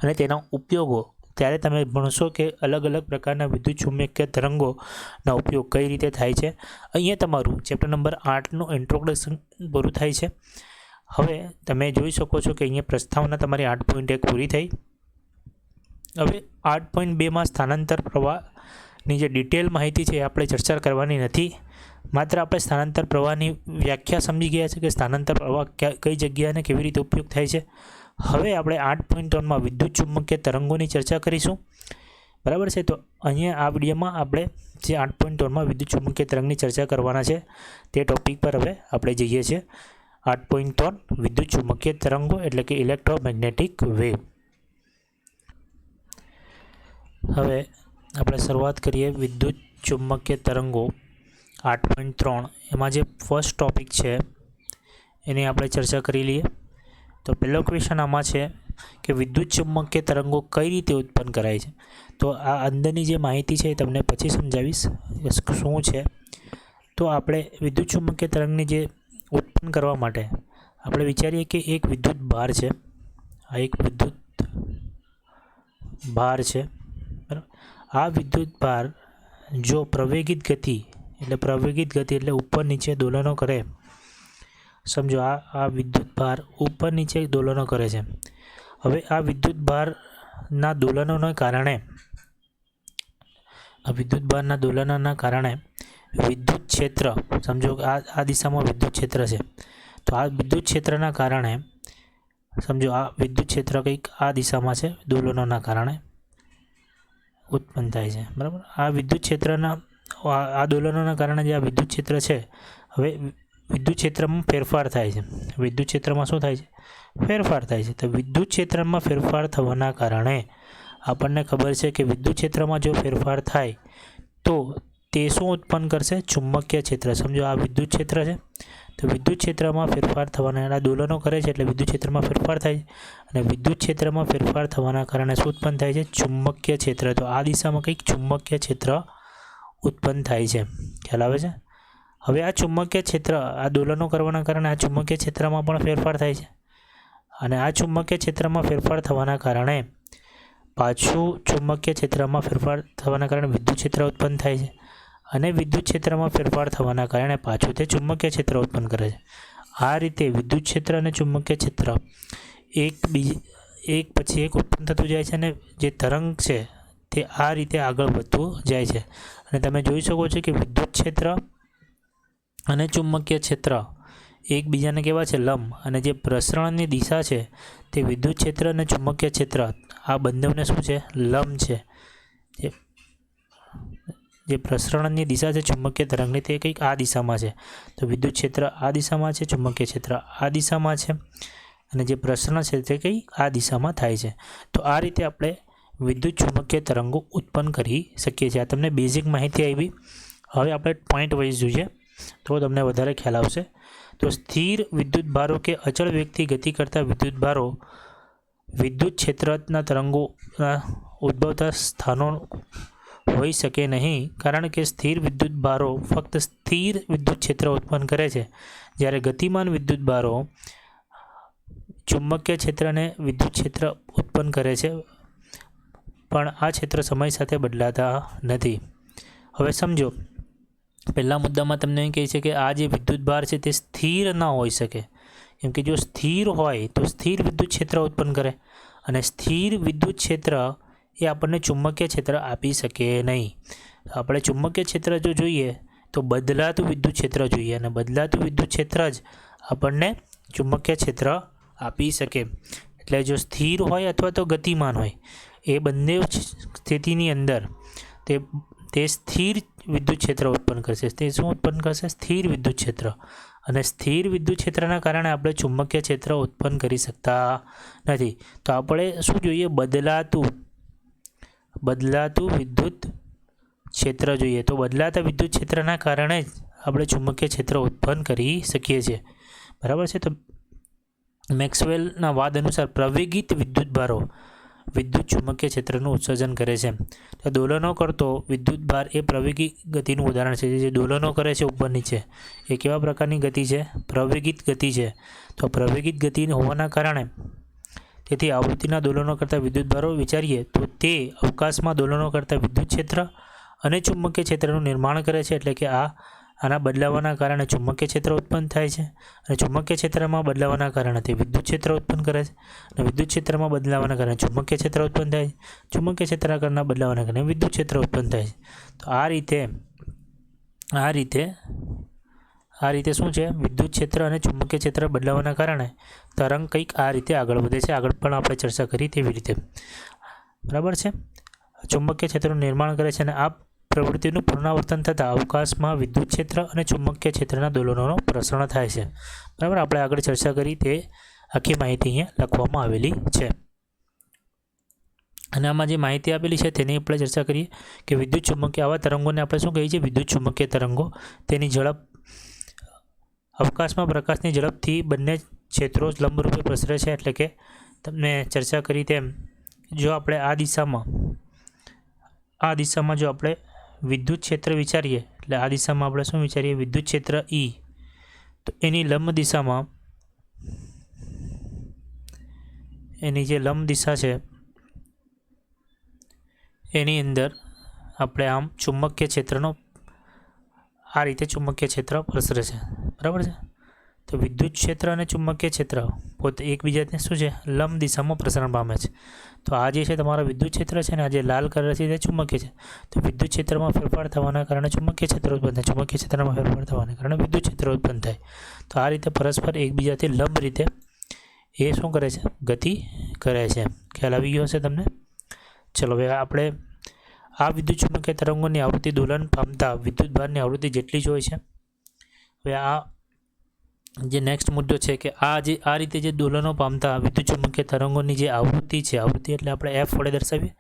અને તેના ઉપયોગો. ત્યારે તમે ભણશો કે અલગ અલગ પ્રકારના વિદ્યુત ચુંબકીય તરંગોના ઉપયોગ કઈ રીતે થાય છે. અહીંયા તમારું ચેપ્ટર નંબર 8નું ઇન્ટ્રોડક્શન પૂરું થાય છે. હવે તમે જોઈ શકો છો કે અહીંયા પ્રસ્તાવના તમારી 8.1 પૂરી થઈ. હવે 8.2માં સ્થાનાંતર પ્રવાહની જે ડિટેલ માહિતી છે એ આપણે ચર્ચા કરવાની નથી. માત્ર આપણે સ્થાનાંતર પ્રવાહની વ્યાખ્યા સમજી ગયા છે કે સ્થાનાંતર પ્રવાહ કઈ જગ્યાએ અને કેવી રીતે ઉપયોગ થાય છે. હવે આપણે 8.3માં વિદ્યુત ચુંબકીય તરંગોની ચર્ચા કરીશું, બરાબર છે. તો અહીંયા આ વિડીયોમાં આપણે જે 8.3માં વિદ્યુત ચુંબકીય તરંગની ચર્ચા કરવાના છે તે ટોપિક પર હવે આપણે જઈએ છીએ. 8.3 વિદ્યુત ચુંબકીય તરંગો એટલે કે ઇલેક્ટ્રોમેગ્નેટિક વેવ. હવે આપણે શરૂઆત કરીએ વિદ્યુત ચુંબકીય તરંગો 8.3. એમાં જે ફર્સ્ટ ટોપિક છે એની આપણે ચર્ચા કરી લઈએ. તો પહેલો ક્વેશ્ચન આમાં છે કે વિદ્યુત ચુંબકીય તરંગો કઈ રીતે ઉત્પન્ન કરાય છે. તો આ અંદરની જે માહિતી છે એ તમને પછી સમજાવીશ શું છે. તો આપણે વિદ્યુત ચુંબકીય તરંગની જે ઉત્પન્ન કરવા માટે આપણે વિચારીએ કે એક વિદ્યુત ભાર છે. આ એક વિદ્યુત ભાર છે, બરાબર. આ વિદ્યુત ભાર જો પ્રવેગિત ગતિ એટલે ઉપર નીચે દોલનો કરે, સમજો આ વિદ્યુત ભાર ઉપર નીચે દોલનો કરે છે. હવે આ વિદ્યુત ભારના દોલનોના કારણે વિદ્યુત ક્ષેત્ર, સમજો આ દિશામાં વિદ્યુત ક્ષેત્ર છે. તો આ વિદ્યુત ક્ષેત્રના કારણે સમજો આ વિદ્યુત ક્ષેત્ર કંઈક આ દિશામાં છે, દોલનોના કારણે ઉત્પન્ન થાય છે, બરાબર. આ વિદ્યુત ક્ષેત્રના આ દોલનોના કારણે જે આ વિદ્યુત ક્ષેત્ર છે, હવે વિદ્યુત ક્ષેત્રમાં ફેરફાર થાય છે. વિદ્યુત ક્ષેત્રમાં શું થાય છે? ફેરફાર થાય છે. તો વિદ્યુત ક્ષેત્રમાં ફેરફાર થવાના કારણે આપણને ખબર છે કે વિદ્યુત ક્ષેત્રમાં જો ફેરફાર થાય તો તે શું ઉત્પન્ન કરશે? ચુંબકીય ક્ષેત્ર. સમજો આ વિદ્યુત ક્ષેત્ર છે, તો વિદ્યુત ક્ષેત્રમાં ફેરફાર થવાના દોલનો કરે છે એટલે વિદ્યુત ક્ષેત્રમાં ફેરફાર થાય છે. અને વિદ્યુત ક્ષેત્રમાં ફેરફાર થવાના કારણે શું ઉત્પન્ન થાય છે? ચુંબકીય ક્ષેત્ર. તો આ દિશામાં કંઈક ચુંબકીય ક્ષેત્ર ઉત્પન્ન થાય છે. ખ્યાલ આવે છે? હવે આ ચુંબકીય ક્ષેત્ર, આ દોલનો કરવાના કારણે આ ચુંબકીય ક્ષેત્રમાં પણ ફેરફાર થાય છે. અને આ ચુંબકીય ક્ષેત્રમાં ફેરફાર થવાના કારણે પાછું ચુંબકીય ક્ષેત્રમાં ફેરફાર થવાના કારણે વિદ્યુત ક્ષેત્ર ઉત્પન્ન થાય છે અને વિદ્યુત ક્ષેત્રમાં ફેરફાર થવાના કારણે પાછું તે ચુંબકીય ક્ષેત્ર ઉત્પન્ન કરે છે. આ રીતે વિદ્યુત ક્ષેત્ર અને ચુંબકીય ક્ષેત્ર એક પછી એક ઉત્પન્ન થતું જાય છે અને જે તરંગ છે તે આ રીતે આગળ વધતું જાય છે. અને તમે જોઈ શકો છો કે વિદ્યુત ક્ષેત્ર અને ચુંબકીય ક્ષેત્ર એકબીજાને કેવા છે? લંબ. અને જે પ્રસરણની દિશા છે તે વિદ્યુત ક્ષેત્ર અને ચુંબકીય ક્ષેત્ર આ બંનેને શું છે? લંબ છે. જે પ્રસરણની દિશા છે ચુંબકીય તરંગની તે કંઈક આ દિશામાં છે. તો વિદ્યુત ક્ષેત્ર આ દિશામાં છે, ચુંબકીય ક્ષેત્ર આ દિશામાં છે અને જે પ્રસરણ છે તે કંઈક આ દિશામાં થાય છે. તો આ રીતે આપણે વિદ્યુત ચુંબકીય તરંગો ઉત્પન્ન કરી શકીએ છીએ. આ તમને બેઝિક માહિતી આવી. હવે આપણે પોઈન્ટ વાઇઝ જોઈએ તો તમને વધારે ખ્યાલ આવશે. તો સ્થિર વિદ્યુત ભારો કે અચળ વેગથી ગતિ કરતા વિદ્યુત ભારો વિદ્યુત ક્ષેત્રના તરંગોના ઉદ્ભવતા સ્થાનો હોઈ શકે નહીં, કારણ કે સ્થિર વિદ્યુત ભારો ફક્ત સ્થિર વિદ્યુત ક્ષેત્ર ઉત્પન્ન કરે છે, જ્યારે ગતિમાન વિદ્યુત ભારો ચુંબકીય ક્ષેત્ર અને વિદ્યુત ક્ષેત્ર ઉત્પન્ન કરે છે, પણ આ ક્ષેત્ર સમય સાથે બદલાતા નથી. હવે સમજો, પહેલા મુદ્દામાં તમને એમ કહે છે કે આ જે વિદ્યુત ભાર છે તે સ્થિર ન હોઈ શકે. કેમ કે જો સ્થિર હોય તો સ્થિર વિદ્યુત ક્ષેત્ર ઉત્પન્ન કરે, અને સ્થિર વિદ્યુત ક્ષેત્ર એ આપણને ચુંબકીય ક્ષેત્ર આપી શકે નહીં. આપણે ચુંબકીય ક્ષેત્ર જો જોઈએ તો બદલાતું વિદ્યુત ક્ષેત્ર જોઈએ, અને બદલાતું વિદ્યુત ક્ષેત્ર જ આપણને ચુંબકીય ક્ષેત્ર આપી શકે. એટલે જો સ્થિર હોય અથવા તો ગતિમાન હોય, એ બંને સ્થિતિની અંદર તે સ્થિર વિદ્યુત ક્ષેત્ર ઉત્પન્ન કરશે. તે શું ઉત્પન્ન કરશે? સ્થિર વિદ્યુત ક્ષેત્ર. અને સ્થિર વિદ્યુત ક્ષેત્રના કારણે આપણે ચુંબકીય ક્ષેત્ર ઉત્પન્ન કરી શકતા નથી. તો આપણે શું જોઈએ? બદલાતું વિદ્યુત ક્ષેત્ર જોઈએ. તો બદલાતા વિદ્યુત ક્ષેત્રના કારણે જ આપણે ચુંબકીય ક્ષેત્ર ઉત્પન્ન કરી શકીએ છીએ. બરાબર છે? તો મેક્સવેલના વાદ અનુસાર પ્રવેગિત વિદ્યુત ભારો વિદ્યુત ચુંબકીય ક્ષેત્રનું ઉત્સર્જન કરે છે. તો દોલનો કરતો વિદ્યુત ભાર એ પ્રવેગી ગતિનું ઉદાહરણ છે. જે દોલનો કરે છે ઉપર નીચે, એ કેવા પ્રકારની ગતિ છે? પ્રવેગિત ગતિ છે. તો પ્રવેગિત ગતિ હોવાના કારણે તેથી આવૃત્તિના દોલનો કરતા વિદ્યુત ભારો વિચારીએ તો તે અવકાશમાં દોલનો કરતા વિદ્યુત ક્ષેત્ર અને ચુંબકીય ક્ષેત્રનું નિર્માણ કરે છે. એટલે કે આના બદલાવાના કારણે ચુંબકીય ક્ષેત્ર ઉત્પન્ન થાય છે, અને ચુંબકીય ક્ષેત્રમાં બદલાવાના કારણે તે વિદ્યુત ક્ષેત્ર ઉત્પન્ન કરે છે, અને વિદ્યુત ક્ષેત્રમાં બદલાવાના કારણે ચુંબકીય ક્ષેત્ર ઉત્પન્ન થાય છે, ચુંબકીય ક્ષેત્રના કારણે બદલાવાના કારણે વિદ્યુત ક્ષેત્ર ઉત્પન્ન થાય છે. તો આ રીતે શું છે? વિદ્યુત ક્ષેત્ર અને ચુંબકીય ક્ષેત્ર બદલાવાના કારણે તરંગ કંઈક આ રીતે આગળ વધે છે. આગળ પણ આપણે ચર્ચા કરી તેવી રીતે. બરાબર છે? ચુંબકીય ક્ષેત્રનું નિર્માણ કરે છે, અને આ પ્રવૃત્તિનું પુનરાવર્તન થતાં અવકાશમાં વિદ્યુત ક્ષેત્ર અને ચુંબકીય ક્ષેત્રના દોલનોનું પ્રસરણ થાય છે. બરાબર? આપણે આગળ ચર્ચા કરી તે આખી માહિતી અહીંયા લખવામાં આવેલી છે. અને આમાં જે માહિતી આપેલી છે તેની આપણે ચર્ચા કરીએ કે વિદ્યુત ચુંબકીય આવા તરંગોને આપણે શું કહીએ છીએ? વિદ્યુત ચુંબકીય તરંગો. તેની ઝડપ અવકાશમાં પ્રકાશની ઝડપથી બંને ક્ષેત્રો લંબરૂપે પ્રસરે છે. એટલે કે તમને ચર્ચા કરી તેમ જો આપણે આ દિશામાં જો આપણે વિદ્યુત ક્ષેત્ર વિચારીએ, એટલે આ દિશામાં આપણે શું વિચારીએ? વિદ્યુત ક્ષેત્ર E. તો એની લંબ દિશામાં એની જે લંબ દિશા છે એની અંદર આપણે આમ ચુંબકીય ક્ષેત્રનો આ રીતે ચુંબકીય ક્ષેત્ર પ્રસરે છે. બરાબર છે? તો વિદ્યુત ક્ષેત્ર અને ચુંબકીય ક્ષેત્ર પોતે એકબીજાને શું છે? લંબ દિશામાં પ્રસરણ પામે છે. તો આ જે છે તમારા વિદ્યુત ક્ષેત્ર છે ને, આ જે લાલ કલર છે તે ચુંબકીય છે. તો વિદ્યુત ક્ષેત્રમાં ફેરફાર થવાના કારણે ચુંબકીય ક્ષેત્ર ઉત્પન્ન થાય, ચુંબકીય ક્ષેત્રમાં ફેરફાર થવાના કારણે વિદ્યુત ક્ષેત્ર ઉત્પન્ન થાય. તો આ રીતે પરસ્પર એકબીજાથી લંબ રીતે એ શું કરે છે? ગતિ કરે છે. ખ્યાલ આવી ગયો હશે તમને? ચલો, હવે આપણે આ વિદ્યુત ચુંબકીય તરંગોની આવૃત્તિ દોલન પામતા વિદ્યુત ભારની આવૃત્તિ જેટલી જ હોય છે. હવે આ જે નેક્સ્ટ મુદ્દો છે કે આ રીતે જે દોલનો પામતા વિદ્યુત ચુંબકીય તરંગોની જે આવૃત્તિ છે, આવૃત્તિ એટલે આપણે F વડે દર્શાવીએ,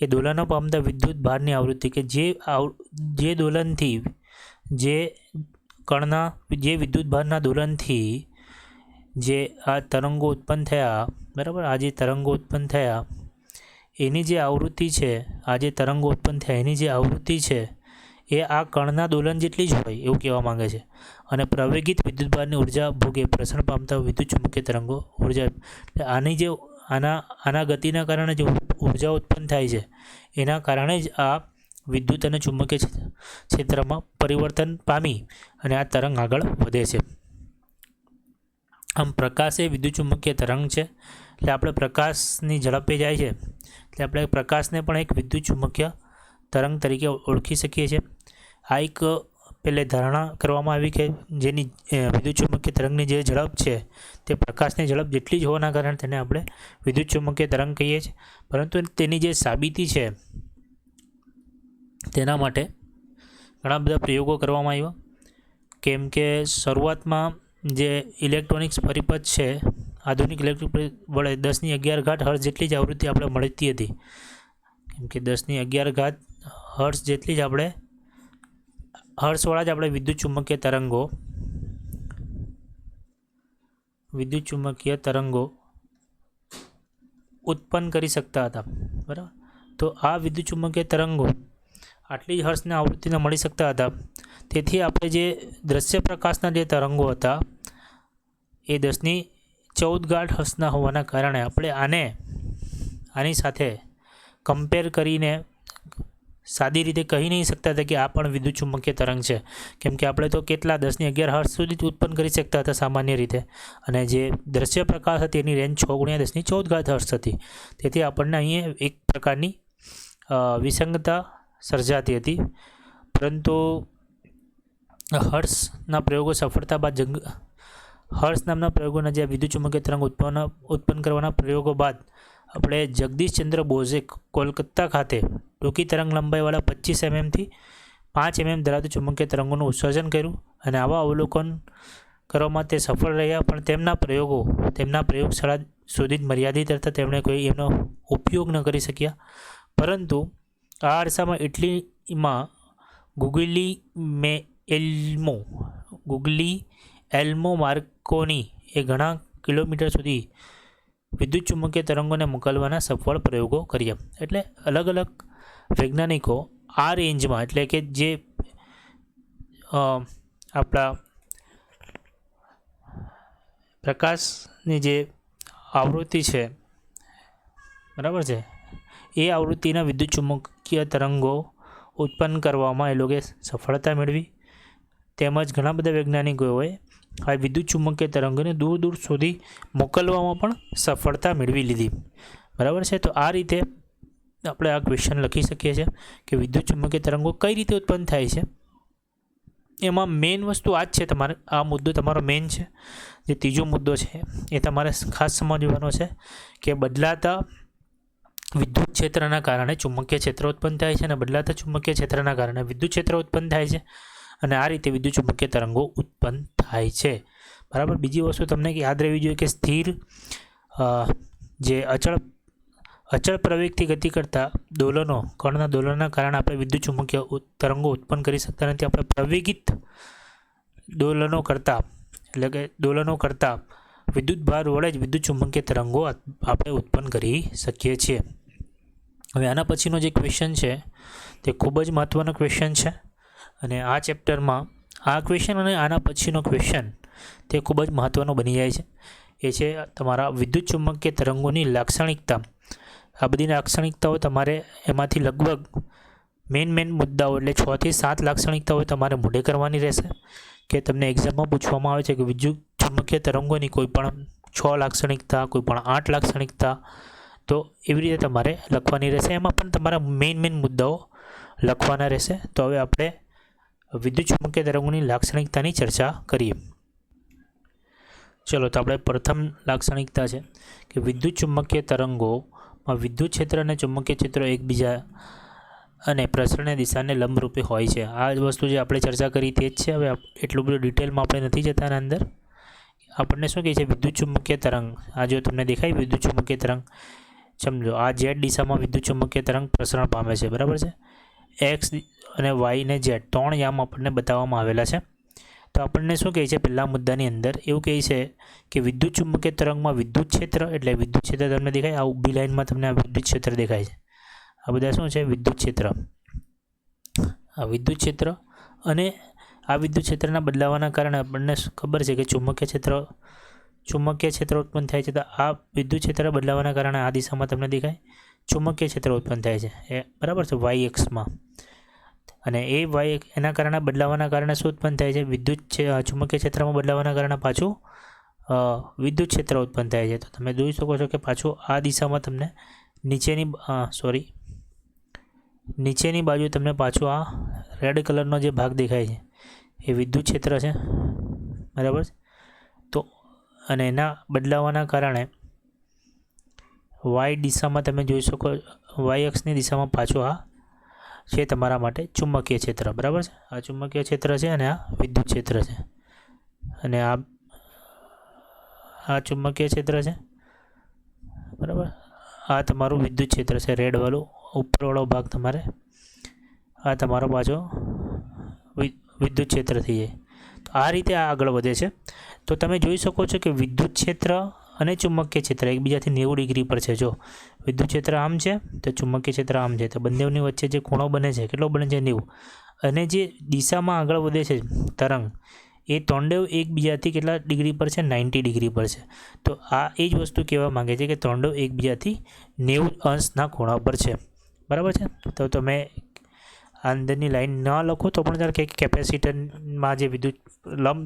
એ દોલનો પામતા વિદ્યુત ભારની આવૃત્તિ કે જે દોલનથી જે વિદ્યુત ભારના દોલનથી જે આ તરંગો ઉત્પન્ન થયા, બરાબર, આ જે તરંગો ઉત્પન્ન થયા એની જે આવૃત્તિ છે, આ જે તરંગો ઉત્પન્ન થયા એની જે આવૃત્તિ છે એ આ કણના દોલન જેટલી જ હોય એવું કહેવા માંગે છે. અને પ્રવેગિત વિદ્યુતભારની ઉર્જા ભોગે પ્રસરણ પામતા વિદ્યુત ચુંબકીય તરંગો ઉર્જા, આની જે આના ગતિના કારણે જે ઉર્જા ઉત્પન્ન થાય છે એના કારણે જ આ વિદ્યુત અને ચુંબકીય ક્ષેત્રમાં પરિવર્તન પામી અને આ તરંગ આગળ વધે છે. આમ પ્રકાશ એ વિદ્યુત ચુંબકીય તરંગ છે. એટલે આપણે પ્રકાશની ઝડપે જાય છે એટલે આપણે પ્રકાશને પણ એક વિદ્યુત ચુંબકીય તરંગ તરીકે ઓળખી શકીએ છીએ. આ એક પહેલે ધારણા કરવામાં આવી કે જેની વિદ્યુત ચુંબકીય તરંગની જે ઝડપ છે તે પ્રકાશની ઝડપ જેટલી જ હોવાના કારણે તેને આપણે વિદ્યુત ચુંબકીય તરંગ કહીએ છીએ. પરંતુ તેની જે સાબિતી છે તેના માટે ઘણા બધા પ્રયોગો કરવામાં આવ્યા. કેમ કે શરૂઆતમાં જે ઇલેક્ટ્રોનિક્સ પરિપથ છે આધુનિક ઇલેક્ટ્રિક વડે 10⁻11 હર્ટ્ઝ જેટલી જ આવૃત્તિ આપણે મળતી હતી. કેમ કે 10⁻11 હર્ટ્ઝ જેટલી જ આપણે હર્ટ્ઝવાળા જ આપણે વિદ્યુત ચુંબકીય તરંગો ઉત્પન્ન કરી શકતા હતા. બરાબર. તો આ વિદ્યુત ચુંબકીય તરંગો આટલી જ હર્ટ્ઝના આવૃત્તિને મળી શકતા હતા. તેથી આપણે જે દ્રશ્ય પ્રકાશના જે તરંગો હતા એ 10⁻14 હર્ટ્ઝના હોવાના કારણે આપણે આની સાથે કમ્પેર કરીને સાદી રીતે કહી નહીં શકતા હતા કે આ પણ વિદ્યુત ચુંબકીય તરંગ છે. કેમ કે આપણે તો કેટલા 10⁻11 હર્ટ્ઝ સુધી જ ઉત્પન્ન કરી શકતા હતા સામાન્ય રીતે, અને જે દ્રશ્ય પ્રકાશ હતી એની રેન્જ 6×10⁻14 હર્ટ્ઝ હતી. તેથી આપણને અહીંયા એક પ્રકારની વિસંગતતા સર્જાતી હતી. પરંતુ હર્ટ્ઝના પ્રયોગો સફળતા બાદ હર્ટ્ઝ નામના પ્રયોગોના જે વિદ્યુત ચુંબકીય તરંગ ઉત્પન્ન કરવાના પ્રયોગો બાદ આપણે જગદીશચંદ્ર બોઝે કોલકાતા ખાતે ટૂંકી તરંગ લંબાઈવાળા 25 mm થી 5 mm ધરાવતી ચુંબકીય તરંગોનું ઉત્સર્જન કર્યું અને આવા અવલોકન કરવામાં તે સફળ રહ્યા. પણ તેમના પ્રયોગશાળા સુધી જ મર્યાદિત હતા. તેમણે કોઈ એનો ઉપયોગ ન કરી શક્યા. પરંતુ આ અરસામાં ઇટલીમાં ગુગ્લિએલ્મો માર્કોની એ ઘણા કિલોમીટર સુધી વિદ્યુત ચુંબકીય તરંગોને મોકલવાના સફળ પ્રયોગો કર્યા. એટલે અલગ અલગ વૈજ્ઞાનિકો આ રેન્જમાં, એટલે કે જે આપણા પ્રકાશની જે આવૃત્તિ છે, બરાબર છે, એ આવૃત્તિના વિદ્યુત ચુંબકીય તરંગો ઉત્પન્ન કરવામાં એ લોકોએ સફળતા મેળવી. તેમજ ઘણા બધા વૈજ્ઞાનિકોએ આ વિદ્યુત ચુંબકીય તરંગોને દૂર દૂર સુધી મોકલવામાં પણ સફળતા મેળવી લીધી. બરાબર છે. તો આ રીતે આપણે આ ક્વેશ્ચન લખી શકીએ છીએ કે વિદ્યુત ચુંબકીય તરંગો કઈ રીતે ઉત્પન્ન થાય છે. એમાં મેઇન વસ્તુ આ જ છે. તમારે આ મુદ્દો તમારો મેઇન છે. જે ત્રીજો મુદ્દો છે એ તમારે ખાસ સમજવાનો છે કે બદલાતા વિદ્યુત ક્ષેત્રના કારણે ચુંબકીય ક્ષેત્ર ઉત્પન્ન થાય છે અને બદલાતા ચુંબકીય ક્ષેત્રના કારણે વિદ્યુત ક્ષેત્ર ઉત્પન્ન થાય છે અને આ રીતે વિદ્યુત ચુંબકીય તરંગો ઉત્પન્ન થાય છે. બરાબર. બીજી વસ્તુ તમને યાદ રહેવી જોઈએ કે સ્થિર જે અચળ પ્રવેગથી ગતિ કરતા કણના દોલનના કારણે આપણે વિદ્યુત ચુંબકીય તરંગો ઉત્પન્ન કરી શકતા નથી. આપણે પ્રવેગિત દોલનો કરતા વિદ્યુત ભાર વડે જ વિદ્યુત ચુંબકીય તરંગો આપણે ઉત્પન્ન કરી શકીએ છીએ. હવે આના પછીનો જે ક્વેશ્ચન છે તે ખૂબ જ મહત્ત્વનો ક્વેશ્ચન છે અને આ ચેપ્ટરમાં આ ક્વેશ્ચન અને આના પછીનો ક્વેશ્ચન તે ખૂબ જ મહત્ત્વનો બની જાય છે. એ છે તમારા વિદ્યુત ચુંબકીય તરંગોની લાક્ષણિકતા. આ બધી લાક્ષણિકતાઓ તમારે એમાંથી લગભગ મેઇન મુદ્દાઓ એટલે 6 થી 7 લાક્ષણિકતાઓ તમારે મોઢે કરવાની રહેશે. કે તમને એક્ઝામમાં પૂછવામાં આવે છે કે વિદ્યુત ચુંબકીય તરંગોની કોઈ પણ 6 લાક્ષણિકતા, કોઈ પણ 8 લાક્ષણિકતા, તો એવી રીતે તમારે લખવાની રહેશે. એમાં પણ તમારા મેઇન મુદ્દાઓ લખવાના રહેશે. તો હવે આપણે વિદ્યુત ચુંબકીય તરંગોની લાક્ષણિકતાની ચર્ચા કરીએ. ચલો, તો આપણે પ્રથમ લાક્ષણિકતા છે કે વિદ્યુત ચુંબકીય તરંગોમાં વિદ્યુત ક્ષેત્ર અને ચુંબકીય ક્ષેત્રો એકબીજા અને પ્રસરણની દિશાને લંબરૂપે હોય છે. આ વસ્તુ જે આપણે ચર્ચા કરી તે જ છે. હવે એટલું બધું ડિટેલમાં આપણે નથી જતા એના અંદર. આપણને શું કહે છે? વિદ્યુત ચુંબકીય તરંગ. આ જો તમને દેખાય વિદ્યુત ચુંબકીય તરંગ, સમજો આ ઝેડ દિશામાં વિદ્યુત ચુંબકીય તરંગ પ્રસરણ પામે છે. બરાબર છે. એક્સ અને વાય ને ઝેડ 3 યામ આપણને બતાવવામાં આવેલા છે. તો આપણને શું કહે છે? પહેલા મુદ્દાની અંદર એવું કહે છે કે વિદ્યુત ચુંબકીય તરંગમાં વિદ્યુત ક્ષેત્ર, એટલે વિદ્યુત ક્ષેત્ર તમને દેખાય, આ ઊભી લાઈનમાં તમને આ વિદ્યુત ક્ષેત્ર દેખાય છે. આ બધા શું છે? વિદ્યુત ક્ષેત્ર. આ વિદ્યુત ક્ષેત્ર અને આ વિદ્યુત ક્ષેત્રના બદલાવાના કારણે આપણને ખબર છે કે ચુંબકીય ક્ષેત્ર ઉત્પન્ન થાય છે. તો આ વિદ્યુત ક્ષેત્ર બદલાવાના કારણે આ દિશામાં તમને દેખાય ચુંબકીય ક્ષેત્ર ઉત્પન્ન થાય છે, એ બરાબર છે, વાય એક્સમાં. અને એ વાય એના કારણે બદલાવાના કારણે શું ઉત્પન્ન થાય છે? વિદ્યુત ચુંબકીય ક્ષેત્રમાં બદલાવાના કારણે પાછું વિદ્યુત ક્ષેત્ર ઉત્પન્ન થાય છે. તો તમે જોઈ શકો છો કે પાછું આ દિશામાં તમને નીચેની બાજુ તમને પાછું આ રેડ કલરનો જે ભાગ દેખાય છે એ વિદ્યુત ક્ષેત્ર છે, બરાબર. તો અને એના બદલાવાના કારણે વાય દિશામાં તમે જોઈ શકો, વાય અક્ષની દિશામાં પાછું આ છે તમારા માટે ચુંબકીય ક્ષેત્ર, બરાબર છે. આ ચુંબકીય ક્ષેત્ર છે અને આ વિદ્યુત ક્ષેત્ર છે. અને આ ચુંબકીય ક્ષેત્ર છે, બરાબર. આ તમારું વિદ્યુત ક્ષેત્ર છે, રેડવાળું ઉપરવાળો ભાગ તમારે આ તમારો પાછો વિદ્યુત ક્ષેત્ર થઈ જાય. તો આ રીતે આ આગળ વધે છે. તો તમે જોઈ શકો છો કે વિદ્યુત ક્ષેત્ર અને ચુંબકીય ક્ષેત્ર એકબીજાથી 90 ડિગ્રી પર છે. જો વિદ્યુત ક્ષેત્ર આમ છે તો ચુંબકીય ક્ષેત્ર આમ છે, તો બંનેની વચ્ચે જે ખૂણો બને છે કેટલો બને છે? 90. અને જે દિશામાં આગળ વધે છે તરંગ એ તોંડેવ એકબીજાથી કેટલા ડિગ્રી પર છે? 90 ડિગ્રી પર છે. તો આ એ જ વસ્તુ કહેવા માગે છે કે તોંડેવ એકબીજાથી 90 અંશના ખૂણા પર છે, બરાબર છે. તો તમે અંદરની લાઈન ન લખો તો પણ ચાલે કે કેપેસિટરમાં જે વિદ્યુત લંબ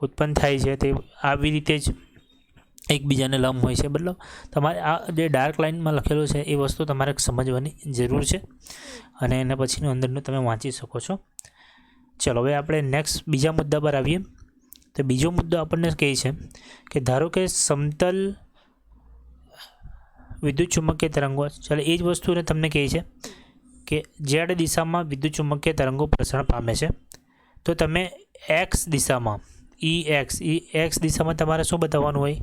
ઉત્પન્ન થાય છે તે આવી રીતે જ એકબીજાને લંબ હોય છે. મતલબ તમારે આ જે ડાર્ક લાઇનમાં લખેલું છે એ વસ્તુ તમારે સમજવાની જરૂર છે, અને એના પછીનું અંદરનું તમે વાંચી શકો છો. ચલો હવે આપણે નેક્સ્ટ બીજા મુદ્દા પર આવીએ. તો બીજો મુદ્દો આપણને કહે છે કે ધારો કે સમતલ વિદ્યુત ચુંબકીય તરંગો, ચાલો એ જ વસ્તુને તમને કહે છે કે ઝેડ દિશામાં વિદ્યુત ચુંબકીય તરંગો પ્રસરણ પામે છે. તો તમે એક્સ દિશામાં એક્સ દિશામાં તમારે શું બતાવવાનું હોય?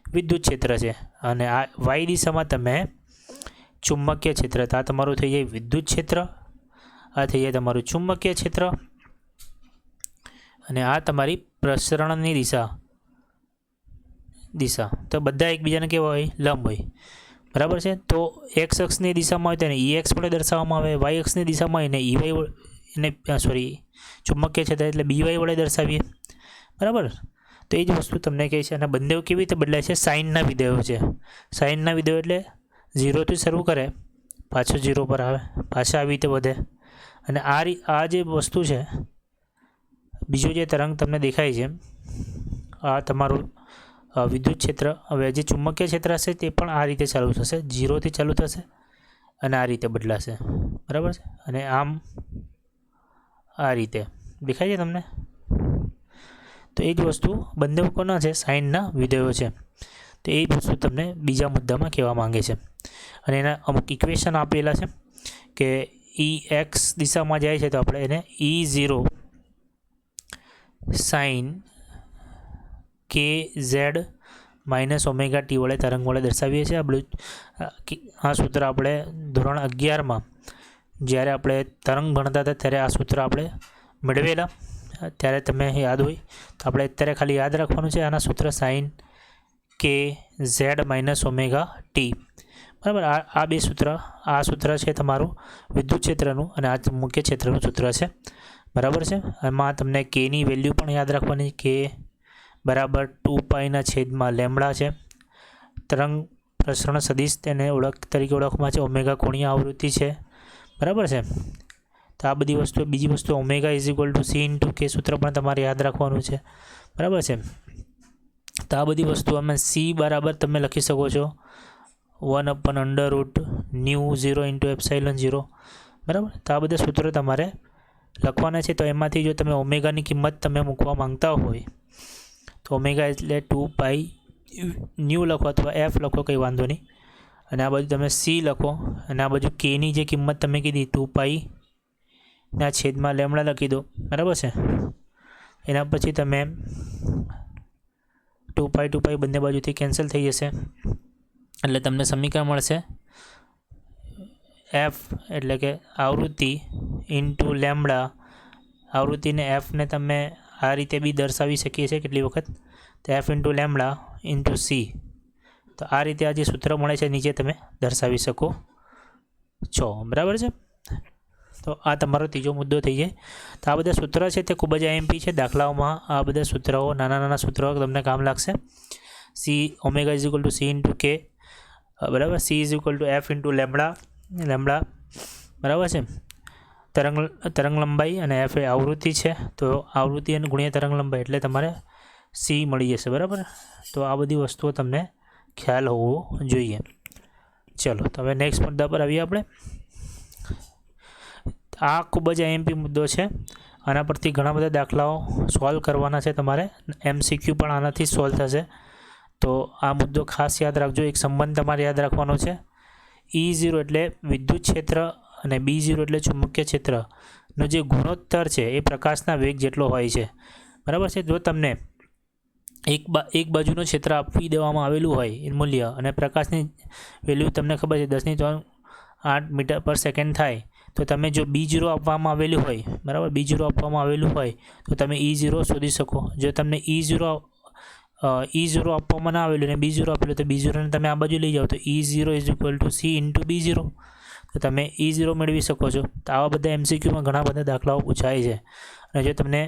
વિદ્યુત ક્ષેત્ર છે. અને આ વાય દિશામાં તમે ચુંબકીય ક્ષેત્ર, તો આ તમારું થઈ જાય વિદ્યુત ક્ષેત્ર, આ થઈ જાય તમારું ચુંબકીય ક્ષેત્ર, અને આ તમારી પ્રસરણની દિશા. તો બધા એકબીજાને કેવા હોય? લંબ હોય, બરાબર છે. તો એક્સ અક્ષની દિશામાં હોય તેને ઈ એક્સ વડે દર્શાવવામાં આવે, વાય અક્ષની દિશામાં હોય એને ચુંબકીય ક્ષેત્ર એટલે બીવાય વડે દર્શાવીએ, બરાબર. તો એ જ વસ્તુ તમને કહે છે. અને બંને કેવી રીતે બદલાય છે? સાઇનના વિધેયો છે. સાઇનના વિધેયો એટલે 0થી શરૂ કરે, પાછો 0 પર આવે, પાછા આવી રીતે વધે. અને આ જે વસ્તુ છે, બીજું જે તરંગ તમને દેખાય છે આ તમારું વિદ્યુત ક્ષેત્ર. હવે જે ચુંબકીય ક્ષેત્ર હશે તે પણ આ રીતે ચાલુ થશે, 0થી ચાલુ થશે અને આ રીતે બદલાશે, બરાબર છે. અને આમ આ રીતે દેખાય છે તમને. તો એ જ વસ્તુ બંને કોના છે? સાઇનના વિધેયો છે. તો એ જ વસ્તુ તમને બીજા મુદ્દામાં કહેવા માંગે છે. અને એના અમુક ઇક્વેશન આપેલા છે કે ઈ એક્સ દિશામાં જાય છે તો આપણે એને E0 સાઇન કે ઝેડ માઇનસ ઓમેગા ટી વડે તરંગ વડે દર્શાવીએ છીએ. આ સૂત્ર આપણે ધોરણ 11માં જ્યારે આપણે તરંગ ભણતા હતા ત્યારે આ સૂત્ર આપણે મેળવેલા, ત્યારે તમે યાદ હોય તો આપણે અત્યારે ખાલી યાદ રાખવાનું છે. આના સૂત્ર સાઇન કે ઝેડ માઇનસ ઓમેગા ટી, બરાબર. આ બે સૂત્ર, આ સૂત્ર છે તમારું વિદ્યુત ક્ષેત્રનું અને આ મુખ્ય ક્ષેત્રનું સૂત્ર છે, બરાબર છે. એમાં તમને કેની વેલ્યુ પણ યાદ રાખવાની, કે બરાબર 2π/λ છે. તરંગ પ્રસરણ સદિશ તેને તરીકે ઓળખવામાં છે. ઓમેગા કોણીય આવૃત્તિ છે, બરાબર છે. તો આ બધી વસ્તુ, બીજી વસ્તુ ઓમેગા = C × K સૂત્ર પણ તમારે યાદ રાખવાનું છે, બરાબર છે. તો આ બધી વસ્તુ અમે C બરાબર તમે લખી શકો છો 1/√μ0 × ε0, બરાબર. તો આ બધા સૂત્રો તમારે લખવાના છે. તો એમાંથી જો તમે ઓમેગાની કિંમત તમે મૂકવા માંગતા હોય તો ઓમેગા એટલે 2π લખો અથવા F લખો, કંઈ વાંધો નહીં. અને આ બાજુ તમે C લખો, અને આ બાજુ Kની જે કિંમત તમે કીધી 2π/λ લખી દો, બરાબર છે. એના પછી તમે 2π બંને બાજુથી કેન્સલ થઈ જશે, એટલે તમને સમીકરણ મળશે F એટલે કે આવૃત્તિ ઇન્ટુ લેમ્બડા. આવૃત્તિને Fને તમે આ રીતે બી દર્શાવી શકીએ છીએ કેટલી વખત, તો F × λ × C. તો આ રીતે આ જે સૂત્ર મળે છે નીચે તમે દર્શાવી શકો છો, બરાબર છે. તો આ તમારો ત્રીજો મુદ્દો થઈ જાય. તો આ બધા સૂત્ર છે તે ખૂબ જ આઈએમપી છે. દાખલાઓમાં આ બધા સૂત્રો, નાના સૂત્રો તમને કામ લાગશે. C omega is equal to C into કે, બરાબર. She is equal to f into lambda, બરાબર છે. તરંગ લંબાઈ અને એફ એ આવૃત્તિ છે, તો આવૃત્તિ અને ગુણ્યા તરંગ લંબાઈ એટલે તમારે સી મળી જશે, બરાબર. તો આ બધી વસ્તુઓ તમને ખ્યાલ હોવો જોઈએ. ચલો, તો હવે નેક્સ્ટ મુદ્દા પર આવીએ આપણે. આ ખૂબ જ આઈએમપી મુદ્દો છે. આના પરથી ઘણા બધા દાખલાઓ સોલ્વ કરવાના છે તમારે. MCQ પણ આનાથી સોલ્વ થશે. તો આ મુદ્દો ખાસ યાદ રાખજો. એક સંબંધ તમારે યાદ રાખવાનો છે. E0 એટલે વિદ્યુત ક્ષેત્ર અને B0 એટલે ચુંબકીય ક્ષેત્રનો જે ગુણોત્તર છે એ પ્રકાશના વેગ જેટલો હોય છે, બરાબર છે. જો તમને એક બાજુનું ક્ષેત્ર આપી દેવામાં આવેલું હોય એ મૂલ્ય, અને પ્રકાશની વેલ્યુ તમને ખબર છે 10⁸ મીટર પર સેકન્ડ થાય, તો તમે જો B0 આપવામાં આવેલું હોય, બરાબર, B0 આપવામાં આવેલું હોય તો તમે E0 શોધી શકો. જો તમને E0 આપવામાં ના આવેલું ને B0 આપેલું, તો B0 ને તમે આ બાજુ લઈ જાઓ તો E0 is equal to C into B0, તો તમે E0 મેળવી શકો છો. તો આવા બધા MCQમાં ઘણા બધા દાખલાઓ પૂછાય છે. અને જો તમને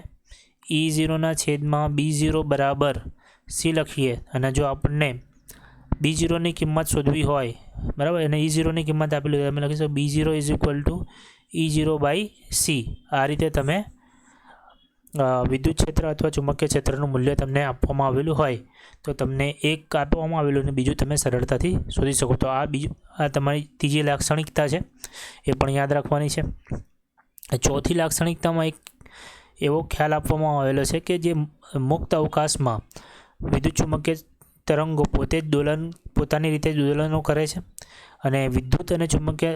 E0 છેદમાં B0 બરાબર સી લખીએ, અને જો આપણને B0ની કિંમત શોધવી હોય, બરાબર, અને E0ની કિંમત આપેલી હોય, તમે લખી શકો B0 is equal to E0/c. આ રીતે તમે વિદ્યુત ક્ષેત્ર અથવા ચુંબકીય ક્ષેત્રનું મૂલ્ય તમને આપવામાં આવેલું હોય તો તમને એક આપવામાં આવેલું અને બીજું તમે સરળતાથી શોધી શકો. તો આ તમારી ત્રીજી લાક્ષણિકતા છે, એ પણ યાદ રાખવાની છે. ચોથી લાક્ષણિકતામાં એક એવો ખ્યાલ આપવામાં આવેલો છે કે જે મુક્ત અવકાશમાં વિદ્યુત ચુંબકીય તરંગો પોતાની રીતે દોલનો કરે છે, અને વિદ્યુત અને ચુંબકીય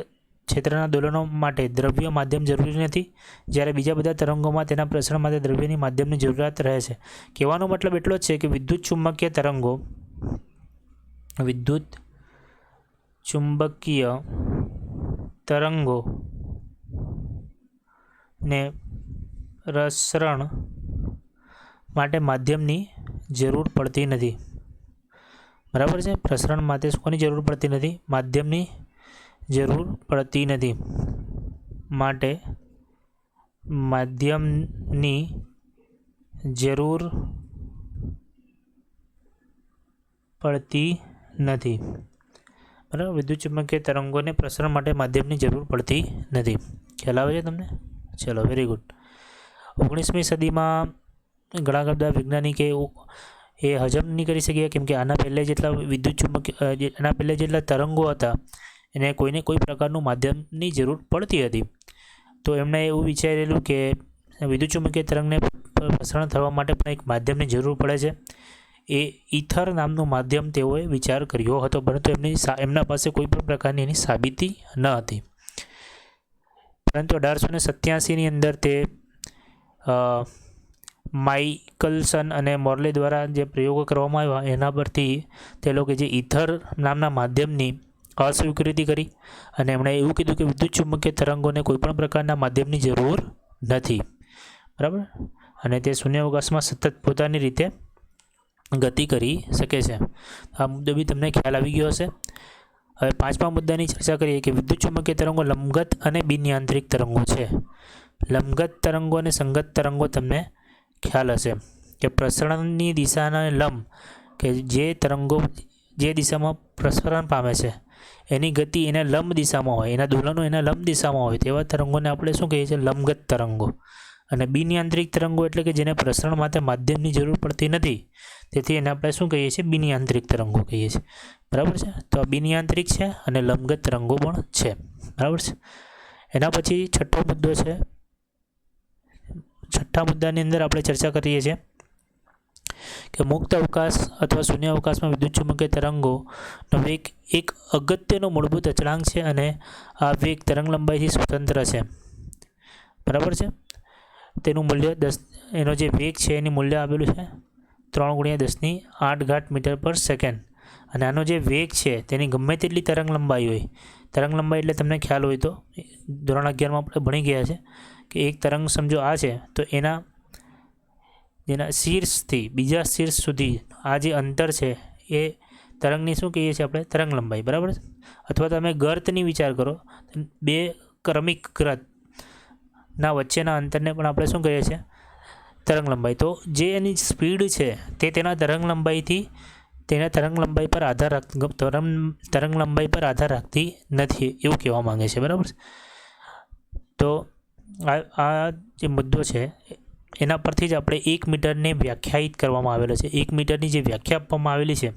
ક્ષેત્રના દોલનો માટે દ્રવ્ય માધ્યમ જરૂરી નથી, જ્યારે બીજા બધા તરંગોમાં તેના પ્રસરણ માટે દ્રવ્યની માધ્યમની જરૂરિયાત રહે છે. કહેવાનો મતલબ એટલો જ છે કે વિદ્યુત ચુંબકીય તરંગો ને પ્રસરણ માટે માધ્યમની જરૂર પડતી નથી, બરાબર છે. પ્રસરણ માટે કોની જરૂર પડતી નથી? માધ્યમની જરૂર પડતી નથી. માટે માધ્યમની જરૂર પડતી નથી, બરાબર. વિદ્યુત ચુંબકીય તરંગોને પ્રસરણ માટે માધ્યમની જરૂર પડતી નથી. ખ્યાલ આવે છે તમને? ચલો, વેરી ગુડ. 19મી સદીમાં ઘણા બધા વૈજ્ઞાનિકે એ હજમ નહીં કરી શક્યા, કેમ કે આના પહેલાં જેટલા જેટલા તરંગો હતા એને કોઈને કોઈ પ્રકારનું માધ્યમની જરૂર પડતી હતી. તો એમણે એવું વિચારેલું કે વિદ્યુત ચુંબકીય તરંગને પ્રસરણ થવા માટે પણ એક માધ્યમની જરૂર પડે છે. એ ઈથર નામનું માધ્યમ તેઓએ વિચાર કર્યો હતો, પરંતુ એમના પાસે કોઈ પણ પ્રકારની એની સાબિતી ન હતી. પરંતુ 1887ની અંદર તે માઇકલસન અને મોર્લે દ્વારા જે પ્રયોગો કરવામાં આવ્યા એના પરથી તે લોકો જે ઈથર નામના માધ્યમની અસ્વીકૃતિ કરી, અને એમણે એવું કીધું કે વિદ્યુત ચુંબકીય તરંગોને કોઈપણ પ્રકારના માધ્યમની જરૂર નથી, બરાબર, અને તે શૂન્યાવકાશમાં સતત પોતાની રીતે ગતિ કરી શકે છે. આ મુદ્દો બી તમને ખ્યાલ આવી ગયો હશે. હવે 5મા મુદ્દાની ચર્ચા કરીએ કે વિદ્યુત ચુંબકીય તરંગો લંબગત અને બિનયાંત્રિક તરંગો છે. લંબગત તરંગો અને સંગત તરંગો તમને ખ્યાલ હશે કે પ્રસરણની દિશાના લંબ, કે જે તરંગો જે દિશામાં પ્રસરણ પામે છે એની ગતિ એના લંબ દિશામાં હોય, એના દોલનો એના લંબ દિશામાં હોય, તેવા તરંગોને આપણે શું કહીએ છીએ? લંબગત તરંગો. અને બિનયાંત્રિક તરંગો એટલે કે જેને પ્રસરણ માટે માધ્યમની જરૂર પડતી નથી, તેથી એને આપણે શું કહીએ છીએ? બિનયાંત્રિક તરંગો કહીએ છીએ, બરાબર છે. તો આ બિનયાંત્રિક છે અને લંબગત તરંગો પણ છે, બરાબર છે. એના પછી છઠ્ઠો મુદ્દો છે. છઠ્ઠા મુદ્દાની અંદર આપણે ચર્ચા કરીએ છીએ કે મુક્ત અવકાશ અથવા શૂન્ય અવકાશમાં વિદ્યુત ચુંબકીય તરંગોનો વેગ એક અગત્યનો મૂળભૂત અચળાંક છે, અને આ વેગ તરંગ લંબાઈથી સ્વતંત્ર છે, બરાબર છે. તેનું મૂલ્ય એનો જે વેગ છે એનું મૂલ્ય આપેલું છે 3 × 10⁸ મીટર પર સેકન્ડ. અને આનો જે વેગ છે તેની ગમે તેટલી તરંગ લંબાઈ હોય, તરંગ લંબાઈ એટલે તમને ખ્યાલ હોય તો ધોરણ 11માં આપણે ભણી ગયા છે કે એક તરંગ સમજો આ છે, તો જેના શીર્ષથી બીજા શીર્ષ સુધી આ જે અંતર છે એ તરંગની શું કહીએ છીએ આપણે? તરંગ લંબાઈ, બરાબર. અથવા તમે ગર્તની વિચાર કરો, 2 ક્રમિક ગર્ત, ના વચ્ચેના અંતરને પણ આપણે શું કહીએ છીએ? તરંગ લંબાઈ. તો જે એની સ્પીડ છે તે તેના તરંગ લંબાઈ પર આધાર રાખતી નથી એવું કહેવા માંગે છે, બરાબર. તો આ જે મુદ્દો છે એના પરથી જ આપણે 1 મીટરને વ્યાખ્યાયિત કરવામાં આવેલો છે. 1 મીટરની જે વ્યાખ્યા આપવામાં આવેલી છે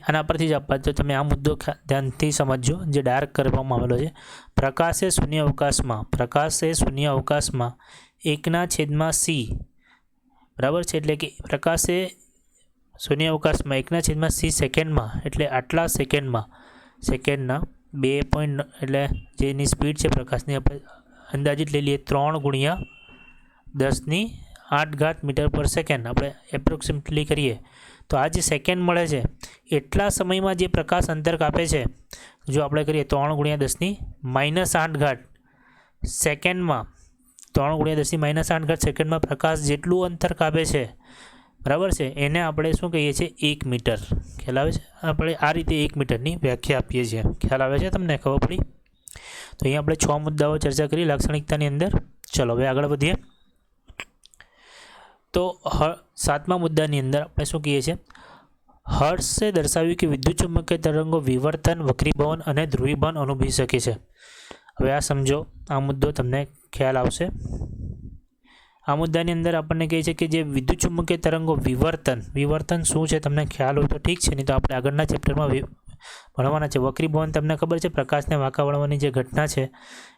આના પરથી જ આપવા. તો તમે આ મુદ્દો ધ્યાનથી સમજજો જે ડાર્ક કરવામાં આવેલો છે. પ્રકાશે શૂન્ય અવકાશમાં 1/c, બરાબર છે. એટલે કે પ્રકાશે શૂન્ય અવકાશમાં 1/c સેકન્ડમાં, એટલે આટલા સેકન્ડના 2 એટલે જેની સ્પીડ છે પ્રકાશની આપણે અંદાજિત લઈ લઈએ 3 × 10⁸ મીટર પર સેકન્ડ આપણે એપ્રોક્સિમેટલી કરીએ તો આ જે સેકન્ડ મળે છે એટલા સમયમાં જે પ્રકાશ અંતર કાપે છે, જો આપણે કરીએ 3 × 10⁻8 સેકન્ડમાં, 3 × 10⁻8 સેકન્ડમાં પ્રકાશ જેટલું અંતર કાપે છે, બરાબર છે, એને આપણે શું કહીએ છીએ? 1 મીટર. ખ્યાલ આવે છે? આપણે આ રીતે 1 મીટરની વ્યાખ્યા આપીએ છીએ. ખ્યાલ આવે છે તમને? ખબર પડી? તો અહીંયા આપણે 6 મુદ્દાઓ ચર્ચા કરી લાક્ષણિકતાની અંદર. ચલો હવે આગળ વધીએ. તો 7મા મુદ્દાની અંદર આપણે શું કહીએ છીએ? હર્ટ્સે દર્શાવ્યું કે વિદ્યુત ચુંબકીય તરંગો વિવર્તન, વક્રીભવન અને ધ્રુવીભવન અનુભવી શકે છે. હવે આ સમજો, આ મુદ્દો તમને ખ્યાલ આવશે. આ મુદ્દાની અંદર આપણને કહે છે કે જે વિદ્યુત ચુંબકીય તરંગો વિવર્તન શું છે તમને ખ્યાલ હોય તો ઠીક છે, નહીં તો આપણે આગળના ચેપ્ટરમાં ભણવાના છે. વક્રીભવન તમને ખબર છે, પ્રકાશને વાંકા વળવાની જે ઘટના છે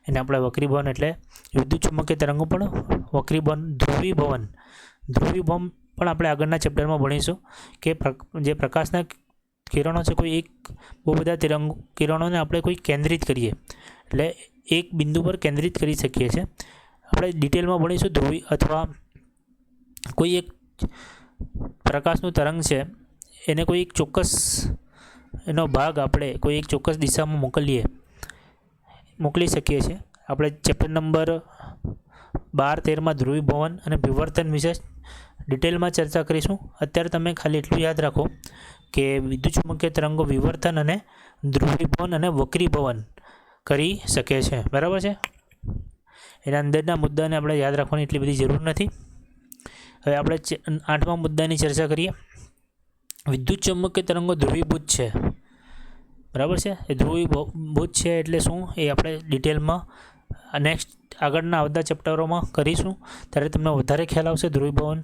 એને આપણે વક્રીભવન એટલે વિદ્યુત ચુંબકીય તરંગો પણ વક્રીભવન. ધ્રુવીભવન પણ આપણે આગળના ચેપ્ટરમાં ભણીશું કે જે પ્રકાશના કિરણો છે, કોઈ એક બહુ બધા કિરણોને આપણે કોઈ કેન્દ્રિત કરીએ એટલે એક બિંદુ પર કેન્દ્રિત કરી શકીએ છીએ. આપણે ડિટેલમાં ભણીશું ધ્રુવી અથવા કોઈ એક પ્રકાશનું તરંગ છે એને કોઈ એક ચોક્કસ એનો ભાગ આપણે કોઈ એક ચોક્કસ દિશામાં મોકલી શકીએ છીએ. આપણે ચેપ્ટર નંબર 12-13માં ધ્રુવીભવન અને વિવર્તન વિશે ડિટેલમાં ચર્ચા કરીશું. અત્યારે તમે ખાલી એટલું યાદ રાખો કે વિદ્યુત ચુંબકીય તરંગો વિવર્તન અને ધ્રુવીભવન અને વક્રીભવન કરી શકે છે, બરાબર છે. એના અંદરના મુદ્દાને આપણે યાદ રાખવાની એટલી બધી જરૂર નથી. હવે આપણે 8મા મુદ્દાની ચર્ચા કરીએ. વિદ્યુત ચુંબકીય તરંગો ધ્રુવીભૂત છે, બરાબર છે. એ ધ્રુવીભૂત છે એટલે શું એ આપણે ડિટેલમાં નેક્સ્ટ આગળના આવતા ચેપ્ટરોમાં કરીશું, ત્યારે તમને વધારે ખ્યાલ આવશે ધ્રુવીભવન.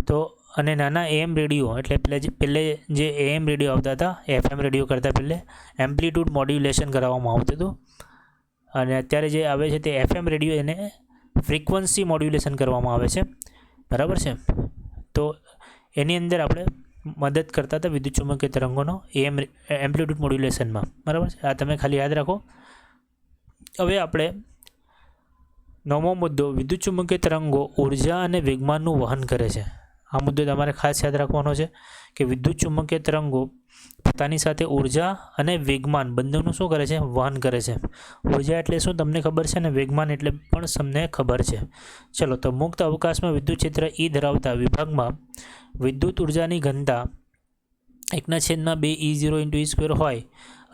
તો અને નાના AM રેડિયો એટલે પહેલે જે AM રેડિયો આવતા હતા, FM રેડિયો કરતાં પહેલે એમ્પ્લિટ્યૂડ મોડ્યુલેશન કરાવવામાં આવતું હતું, અને અત્યારે જે આવે છે તે FM રેડિયો એને ફ્રીક્વન્સી મોડ્યુલેશન કરવામાં આવે છે, બરાબર છે. તો એની અંદર આપણે મદદ કરતા હતા વિદ્યુત ચુંબકીય તરંગોનો એમ્પ્લિટ્યૂડ મોડ્યુલેશનમાં, બરાબર છે. આ તમે ખાલી યાદ રાખો. હવે આપણે 9મો મુદ્દો, વિદ્યુત ચુંબકીય તરંગો ઉર્જા અને વેગમાનનું વહન કરે છે. આ મુદ્દો તમારે ખાસ યાદ રાખવાનો છે કે વિદ્યુત ચુંબકીય તરંગો પોતાની સાથે ઉર્જા અને વેગમાન બંનેનું શું કરે છે? વહન કરે છે. ઉર્જા એટલે શું તમને ખબર છે, અને વેગમાન એટલે પણ તમને ખબર છે. ચલો, તો મુક્ત અવકાશમાં વિદ્યુત ક્ષેત્ર E ધરાવતા વિભાગમાં વિદ્યુત ઉર્જાની ઘનતા 1/2E0 × E² હોય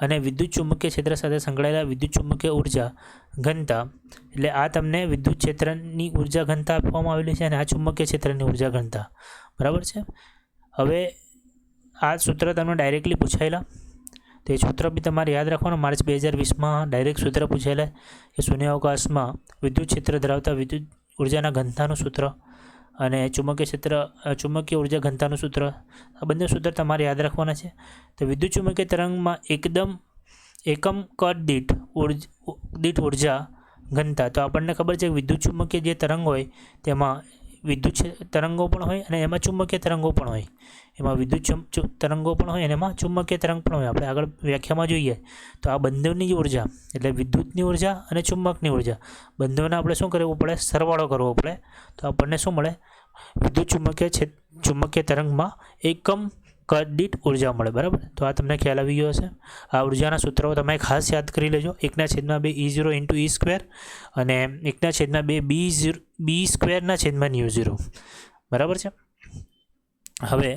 અને વિદ્યુત ચુંબકીય ક્ષેત્ર સાથે સંકળાયેલા વિદ્યુત ચુંબકીય ઉર્જા ઘનતા, એટલે આ તમને વિદ્યુત ક્ષેત્રની ઉર્જા ઘનતા આપવામાં આવેલી છે અને આ ચુંબકીય ક્ષેત્રની ઉર્જા ઘનતા, બરાબર છે. હવે આ સૂત્ર તમને ડાયરેક્ટલી પૂછાયેલા, તો એ સૂત્ર બી તમારે યાદ રાખવાનું. માર્ચ 2020માં ડાયરેક્ટ સૂત્ર પૂછાયેલા કે શૂન્ય અવકાશમાં વિદ્યુત ક્ષેત્ર ધરાવતા વિદ્યુત ઉર્જાના ઘનતાનું સૂત્ર અને ચુંબકીય ઉર્જા ઘનતાનું સૂત્ર, આ બંને સૂત્ર તમારે યાદ રાખવાના છે. તો વિદ્યુત ચુંબકીય તરંગમાં એકમ કદ દીઠ ઉર્જા ઘનતા, તો આપણને ખબર છે કે વિદ્યુત ચુંબકીય જે તરંગ હોય તેમાં વિદ્યુત તરંગો પણ હોય અને એમાં ચુંબકીય તરંગો પણ હોય. એમાં વિદ્યુત તરંગો પણ હોય અને એમાં ચુંબકીય તરંગ પણ હોય. આપણે આગળ વ્યાખ્યામાં જોઈએ તો આ બંનેની ઉર્જા એટલે વિદ્યુતની ઉર્જા અને ચુંબકની ઉર્જા બંનેને આપણે શું કરવું પડે? સરવાળો કરવો પડે. તો આપણને શું મળે? વિદ્યુત ચુંબકીય તરંગમાં એકમ કદ દીઠ ઉર્જા મળે, બરાબર. તો આ તમને ખ્યાલ આવી ગયો હશે. આ ઉર્જાના સૂત્રો તમે ખાસ યાદ કરી લેજો. 1/2E0 × E² અને 1/2B²/μ0, બરાબર છે. હવે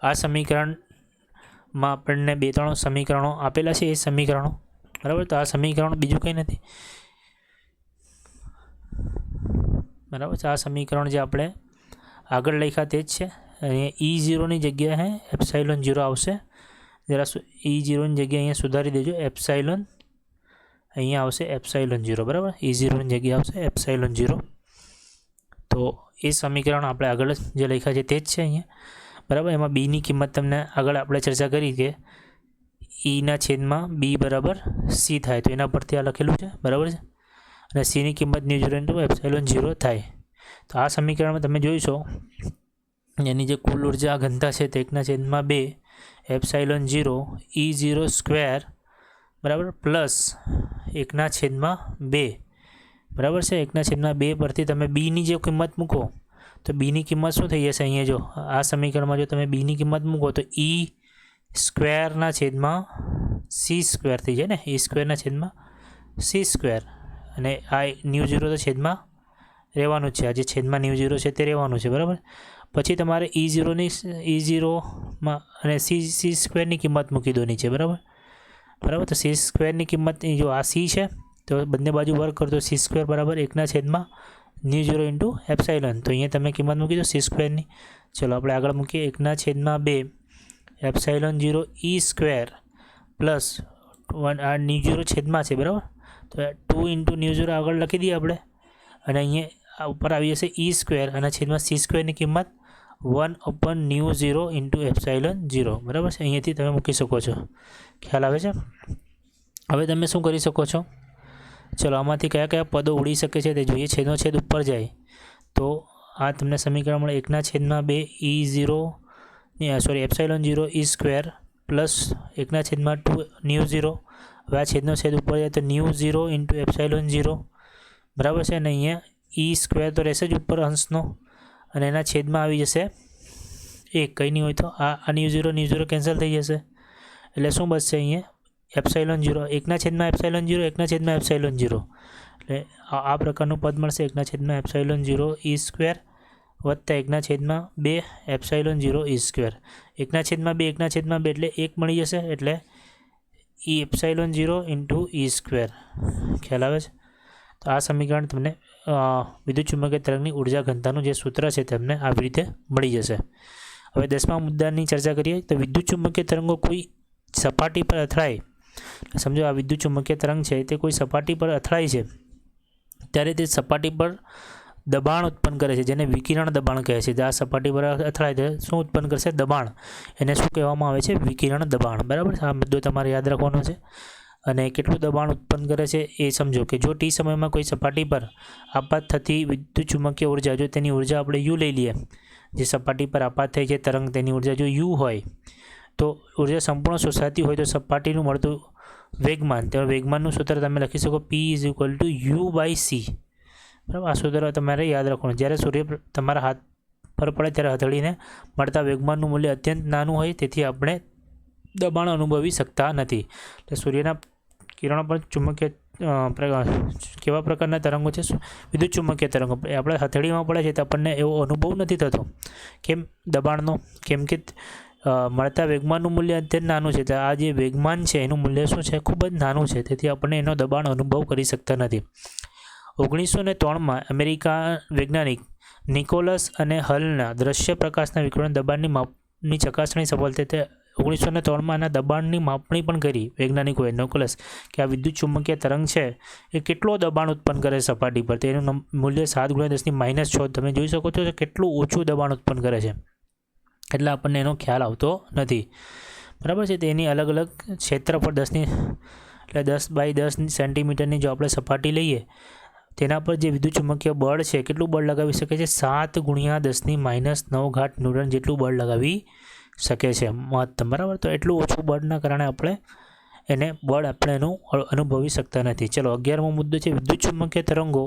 આ સમીકરણમાં આપણને 2-3 સમીકરણો આપેલા છે, એ સમીકરણો, બરાબર. તો આ સમીકરણ બીજું કંઈ નથી. બરાબર છે. આ સમીકરણ જે આપણે આગળ લખ્યા તે જ છે. અહીંયા E0ની જગ્યાએ એપ્સાઇલોન 0 આવશે. જરા E0ની જગ્યાએ અહીંયા સુધારી દેજો. એપ્સાઇલોન અહીંયા આવશે એપ્સાઇલોન 0, બરાબર. E0ની જગ્યાએ આવશે એપ્સાઇલોન 0. તો એ સમીકરણ આપણે આગળ જે લખ્યા છે તે જ છે અહીંયા, બરાબર. એમાં બીની કિંમત તમને આગળ આપણે ચર્ચા કરી કે ઈના છેદમાં બી બરાબર સી થાય, તો એના પરથી આ લખેલું છે, બરાબર છે. અને સીની કિંમત ન્યુ 0 ઇન્ટુ એપ્સાઇલોન 0 થાય. તો આ સમીકરણમાં તમે જોઈશો એની જે કુલ ઉર્જા ઘનતા છે તે 1/2 એપ્સાઇલોન 0 E0 સ્ક્વેર, બરાબર, પ્લસ 1/2, બરાબર છે. 1/2 પરથી તમે બીની જે કિંમત મૂકો તો બીની કિંમત શું થઈ જશે? અહીંયા જો આ સમીકરણમાં જો તમે બીની કિંમત મૂકો તો E સ્ક્વેરના છેદમાં સી સ્ક્વેર થઈ જાય ને, E સ્ક્વેરના છેદમાં સી સ્ક્વેર. અને આ ન્યુ 0 તો છેદમાં રહેવાનું છે, આ જે છેદમાં ન્યુ 0 છે તે રહેવાનું છે, બરાબર. પછી તમારે E0માં અને સી સ્ક્વેરની કિંમત મૂકી દો નીચે, બરાબર. તો સી સ્ક્વેરની કિંમત જો આ સી છે તો બંને બાજુ વર્ક કરો તો સી સ્ક્વેર બરાબર 1/2 ન્યુ 0 ઇન્ટુ એપ્સાઇલોન. તો અહીંયા તમે કિંમત મૂકી દો સી સ્ક્વેરની. ચલો આપણે આગળ મૂકીએ. 1/2 એપ્સાઇલોન 0 E સ્ક્વેર પ્લસ 1, આ ન્યુ 0 છેદમાં છે, બરાબર. તો 2 ઇન્ટુ ન્યુ 0 આગળ લખી દઈએ આપણે. અને અહીંયા ઉપર આવી જશે E સ્ક્વેર અને છેદમાં સી સ્ક્વેરની કિંમત 1/ન્યુ 0 ઇન્ટુ એપ્સાઇલોન 0, બરાબર છે. અહીંયાથી તમે મૂકી શકો છો. ખ્યાલ આવે છે? હવે તમે શું કરી શકો છો? ચલો આમાંથી કયા કયા પદો ઉડી શકે છે તે જોઈએ. છેદનો છેદ ઉપર જાય તો આ તમને સમીકરણ મળે 1/2 E0 epsilon 0 E square plus 1/2 new 0. હવે આ છેદનો છેદ ઉપર જાય તો ન્યુ 0 ઇન્ટુ એપ્સાઇલોન 0, બરાબર છે. અને અહીંયા E સ્ક્વેર તો રહેશે જ ઉપર અંશનો, અને એના છેદમાં આવી જશે 1, કંઈ નહીં હોય તો આ ન્યુ 0 કેન્સલ થઈ જશે. એટલે શું બચશે અહીંયા? એપ્સાઇલોન 0, 1/એપ્સાઇલોન 0, 1/એપ્સાઇલોન 0. એટલે આ પ્રકારનું પદ મળશે. 1/એપ્સાઇલોન 0 E સ્ક્વેર વત્તા 1/2 એપ્સાઇલોન 0 E સ્ક્વેર. 1/2 1/2 એટલે 1 મળી જશે, એટલે E epsilon 0 into E square. ખ્યાલ આવે છે? તો આ સમીકરણ તમને વિદ્યુત ચુંબકીય તરંગની ઉર્જા ઘનતાનું જે સૂત્ર છે તમને આવી રીતે મળી જશે. હવે 10મા મુદ્દાની ચર્ચા કરીએ. તો વિદ્યુત ચુંબકીય તરંગો કોઈ સપાટી પર અથડાય, સમજો આ વિદ્યુત ચુંબકીય તરંગ છે તે કોઈ સપાટી પર અથડાય છે ત્યારે તે સપાટી પર દબાણ ઉત્પન્ન કરે છે, જેને વિકિરણ દબાણ કહે છે. આ સપાટી પર અથડાય છે શું ઉત્પન્ન કરશે? દબાણ. એને શું કહેવામાં આવે છે? વિકિરણ દબાણ, બરાબર. આ મુદ્દો તમારે યાદ રાખવાનો છે. અને કેટલું દબાણ ઉત્પન્ન કરે છે એ સમજો કે જો ટી સમયમાં કોઈ સપાટી પર આપાત થતી વિદ્યુત ચુંબકીય ઉર્જા, જો તેની ઉર્જા આપણે યુ લઈ લઈએ, જે સપાટી પર આપાત થઈ છે તરંગ, તેની ઉર્જા જો યુ હોય તો ઉર્જા સંપૂર્ણ શોષાતી હોય તો સપાટીનું મળતું વેગમાન, તે વેગમાનનું સૂત્ર તમે લખી શકો P = U/c, બરાબર. આ સૂત્ર તમારે યાદ રાખવાનું. જ્યારે સૂર્ય તમારા હાથ પર પડે ત્યારે હથેળીને મળતા વેગમાનનું મૂલ્ય અત્યંત નાનું હોય, તેથી આપણે દબાણ અનુભવી શકતા નથી. એટલે સૂર્યના કિરણો પર ચુંબકીય કેવા પ્રકારના તરંગો છે? વિદ્યુત ચુંબકીય તરંગો. આપણે હથેળીમાં પડે છે તો આપણને એવો અનુભવ નથી થતો. કેમ? દબાણનો. કેમ કે મળતા વેગમાનનું મૂલ્ય અત્યંત નાનું છે. તો આ જે વેગમાન છે એનું મૂલ્ય શું છે? ખૂબ જ નાનું છે, તેથી આપણને એનો દબાણ અનુભવ કરી શકતા નથી. 1903માં અમેરિકા વૈજ્ઞાનિક નિકોલસ અને હલના દ્રશ્ય પ્રકાશના વિકિરણ દબાણની માપની ચકાસણી સફળ થઈ. તે 1903માં આના દબાણની માપણી પણ કરી વૈજ્ઞાનિકોએ, નિકોલસ, કે આ વિદ્યુત ચુંબકીય તરંગ છે એ કેટલો દબાણ ઉત્પન્ન કરે સપાટી પર. તેનું મૂલ્ય 7 × 10⁻⁶. તમે જોઈ શકો છો કે કેટલું ઓછું દબાણ ઉત્પન્ન કરે છે, એટલે આપણને એનો ખ્યાલ આવતો નથી, બરાબર છે. તેની અલગ અલગ ક્ષેત્રફળ 10 × 10 સેન્ટીમીટરની જો આપણે સપાટી લઈએ, તેના પર જે વિદ્યુત ચુંબકીય બળ છે કેટલું બળ લગાવી શકે છે? 7 × 10⁻⁹ ન્યૂટન જેટલું બળ લગાવી શકે છે મહત્તમ, બરાબર. તો એટલું ઓછું બળના કારણે આપણે એનું અનુભવી શકતા નથી. ચલો 11મો મુદ્દો છે વિદ્યુત ચુંબકીય તરંગો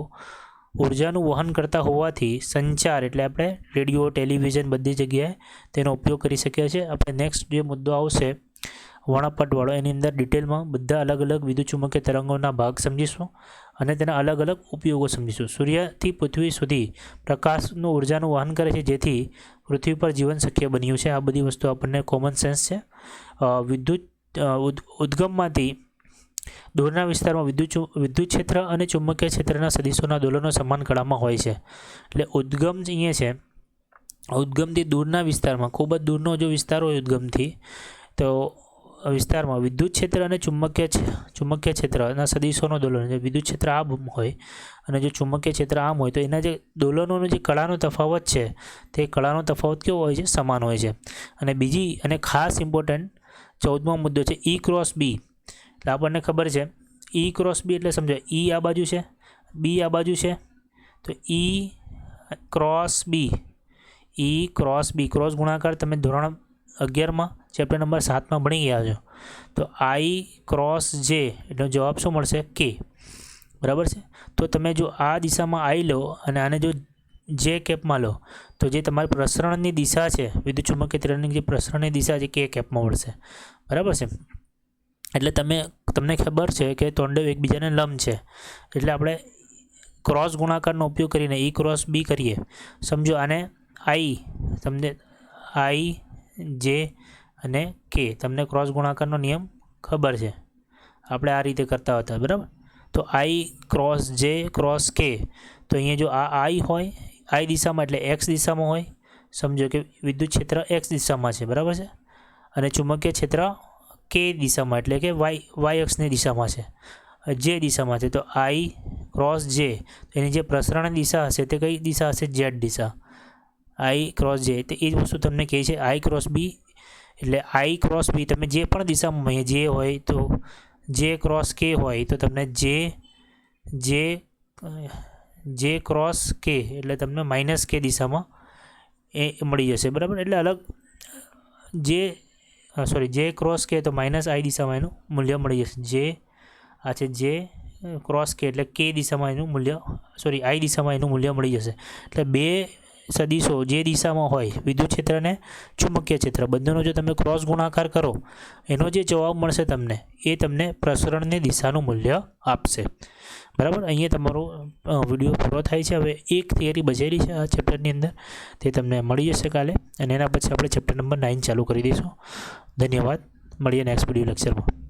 ઉર્જાનું વહન કરતા હોવાથી સંચાર, એટલે આપણે રેડિયો, ટેલિવિઝન બધી જગ્યાએ તેનો ઉપયોગ કરી શકીએ છીએ. આપણે નેક્સ્ટ જે મુદ્દો આવશે વર્ણપટવાળો, એની અંદર ડિટેલમાં બધા અલગ અલગ વિદ્યુત ચુંબકીય તરંગોના ભાગ સમજીશું અને તેના અલગ અલગ ઉપયોગો સમજીશું. સૂર્યથી પૃથ્વી સુધી પ્રકાશનું ઉર્જાનું વહન કરે છે, જેથી પૃથ્વી પર જીવન શક્ય બન્યું છે. આ બધી વસ્તુ આપણને કોમન સેન્સ છે. વિદ્યુત ઉદ્ગમમાંથી દૂરના વિસ્તારમાં વિદ્યુત ક્ષેત્ર અને ચુંબકીય ક્ષેત્રના સદિશોના દોલનો સમાન કળામાં હોય છે. એટલે ઉદ્ગમ અહીંયા છે, ઉદ્ગમથી દૂરના વિસ્તારમાં, ખૂબ જ દૂરનો જો વિસ્તાર હોય ઉદ્ગમથી, તો વિસ્તારમાં વિદ્યુત ક્ષેત્ર અને ચુંબકીય ક્ષેત્રના સદિશોનો દોલન, વિદ્યુત ક્ષેત્ર આમ હોય અને જો ચુંબકીય ક્ષેત્ર આમ હોય તો એના જે દોલનોનો જે કળાનો તફાવત છે તે કળાનો તફાવત કેવો હોય છે? સમાન હોય છે. અને બીજી અને ખાસ ઇમ્પોર્ટન્ટ 14મો મુદ્દો છે E ક્રોસ બી. એટલે આપણને ખબર છે E ક્રોસ બી એટલે સમજો E આ બાજુ છે, બી આ બાજુ છે, તો E cross B, E cross B, cross ગુણાકાર તમે ધોરણ 11માં ચેપ્ટર નંબર 7માં ભણી ગયા છો. તો I ક્રોસ જે એનો જવાબ શું મળશે? કે. બરાબર છે. તો તમે જો આ દિશામાં I લો અને આને જો જે કેપમાં લો તો જે તમારી પ્રસરણની દિશા છે, વિદ્યુત ચુંબકીય તરંગની જે પ્રસરણની દિશા છે કે કેપમાં મળશે. બરાબર છે. એટલે તમને ખબર છે કે તોંડો એકબીજાને લંબ છે, એટલે આપણે ક્રોસ ગુણાકારનો ઉપયોગ કરીને E ક્રોસ બી કરીએ. સમજો આને I, તમને I જે અને કે, તમને ક્રોસ ગુણાકારનો નિયમ ખબર છે, આપણે આ રીતે કરતા હતા. બરાબર. તો I ક્રોસ જે ક્રોસ કે, તો અહીંયા જો આ I હોય, I દિશામાં એટલે X દિશામાં હોય, સમજો કે વિદ્યુત ક્ષેત્ર X દિશામાં છે. બરાબર છે. અને ચુંબકીય ક્ષેત્ર કે દિશામાં એટલે કે y અક્ષની દિશામાં છે, જે દિશામાં છે. તો I ક્રોસ જે, એની જે પ્રસરણ દિશા હશે તે કઈ દિશા હશે? Z Disha. I ક્રોસ જે, તો એ જ વસ્તુ તમને કહે છે I ક્રોસ બી. એટલે I ક્રોસ બી તમે જે પણ દિશામાં જે હોય, તો જે ક્રોસ કે હોય તો તમને જે ક્રોસ કે એટલે તમને માઇનસ કે દિશામાં એ મળી જશે. બરાબર. એટલે અલગ જે ક્રોસ કે તો માઇનસ I દિશામાં એનું મૂલ્ય મળી જશે. જે આ છે જે ક્રોસ કે એટલે કે દિશામાં એનું મૂલ્ય, I દિશામાં એનું મૂલ્ય મળી જશે. એટલે બે સદિશો જે દિશામાં હોય, વિદ્યુત ક્ષેત્ર અને ચુંબકીય ક્ષેત્ર, બંનેનો જો તમે ક્રોસ ગુણાકાર કરો, એનો જે જવાબ મળશે તમને, એ તમને પ્રસરણની દિશાનું મૂલ્ય આપશે. બરાબર. અહીંયા તમારો વિડીયો પૂરો થાય છે. હવે એક થિયરી બચેલી છે આ ચેપ્ટરની અંદર, તે તમને મળી જશે કાલે, અને એના પછી આપણે ચેપ્ટર નંબર 9 ચાલુ કરી દઈશું. ધન્યવાદ. મળીએ નેક્સ્ટ વિડીયો લેક્ચરમાં.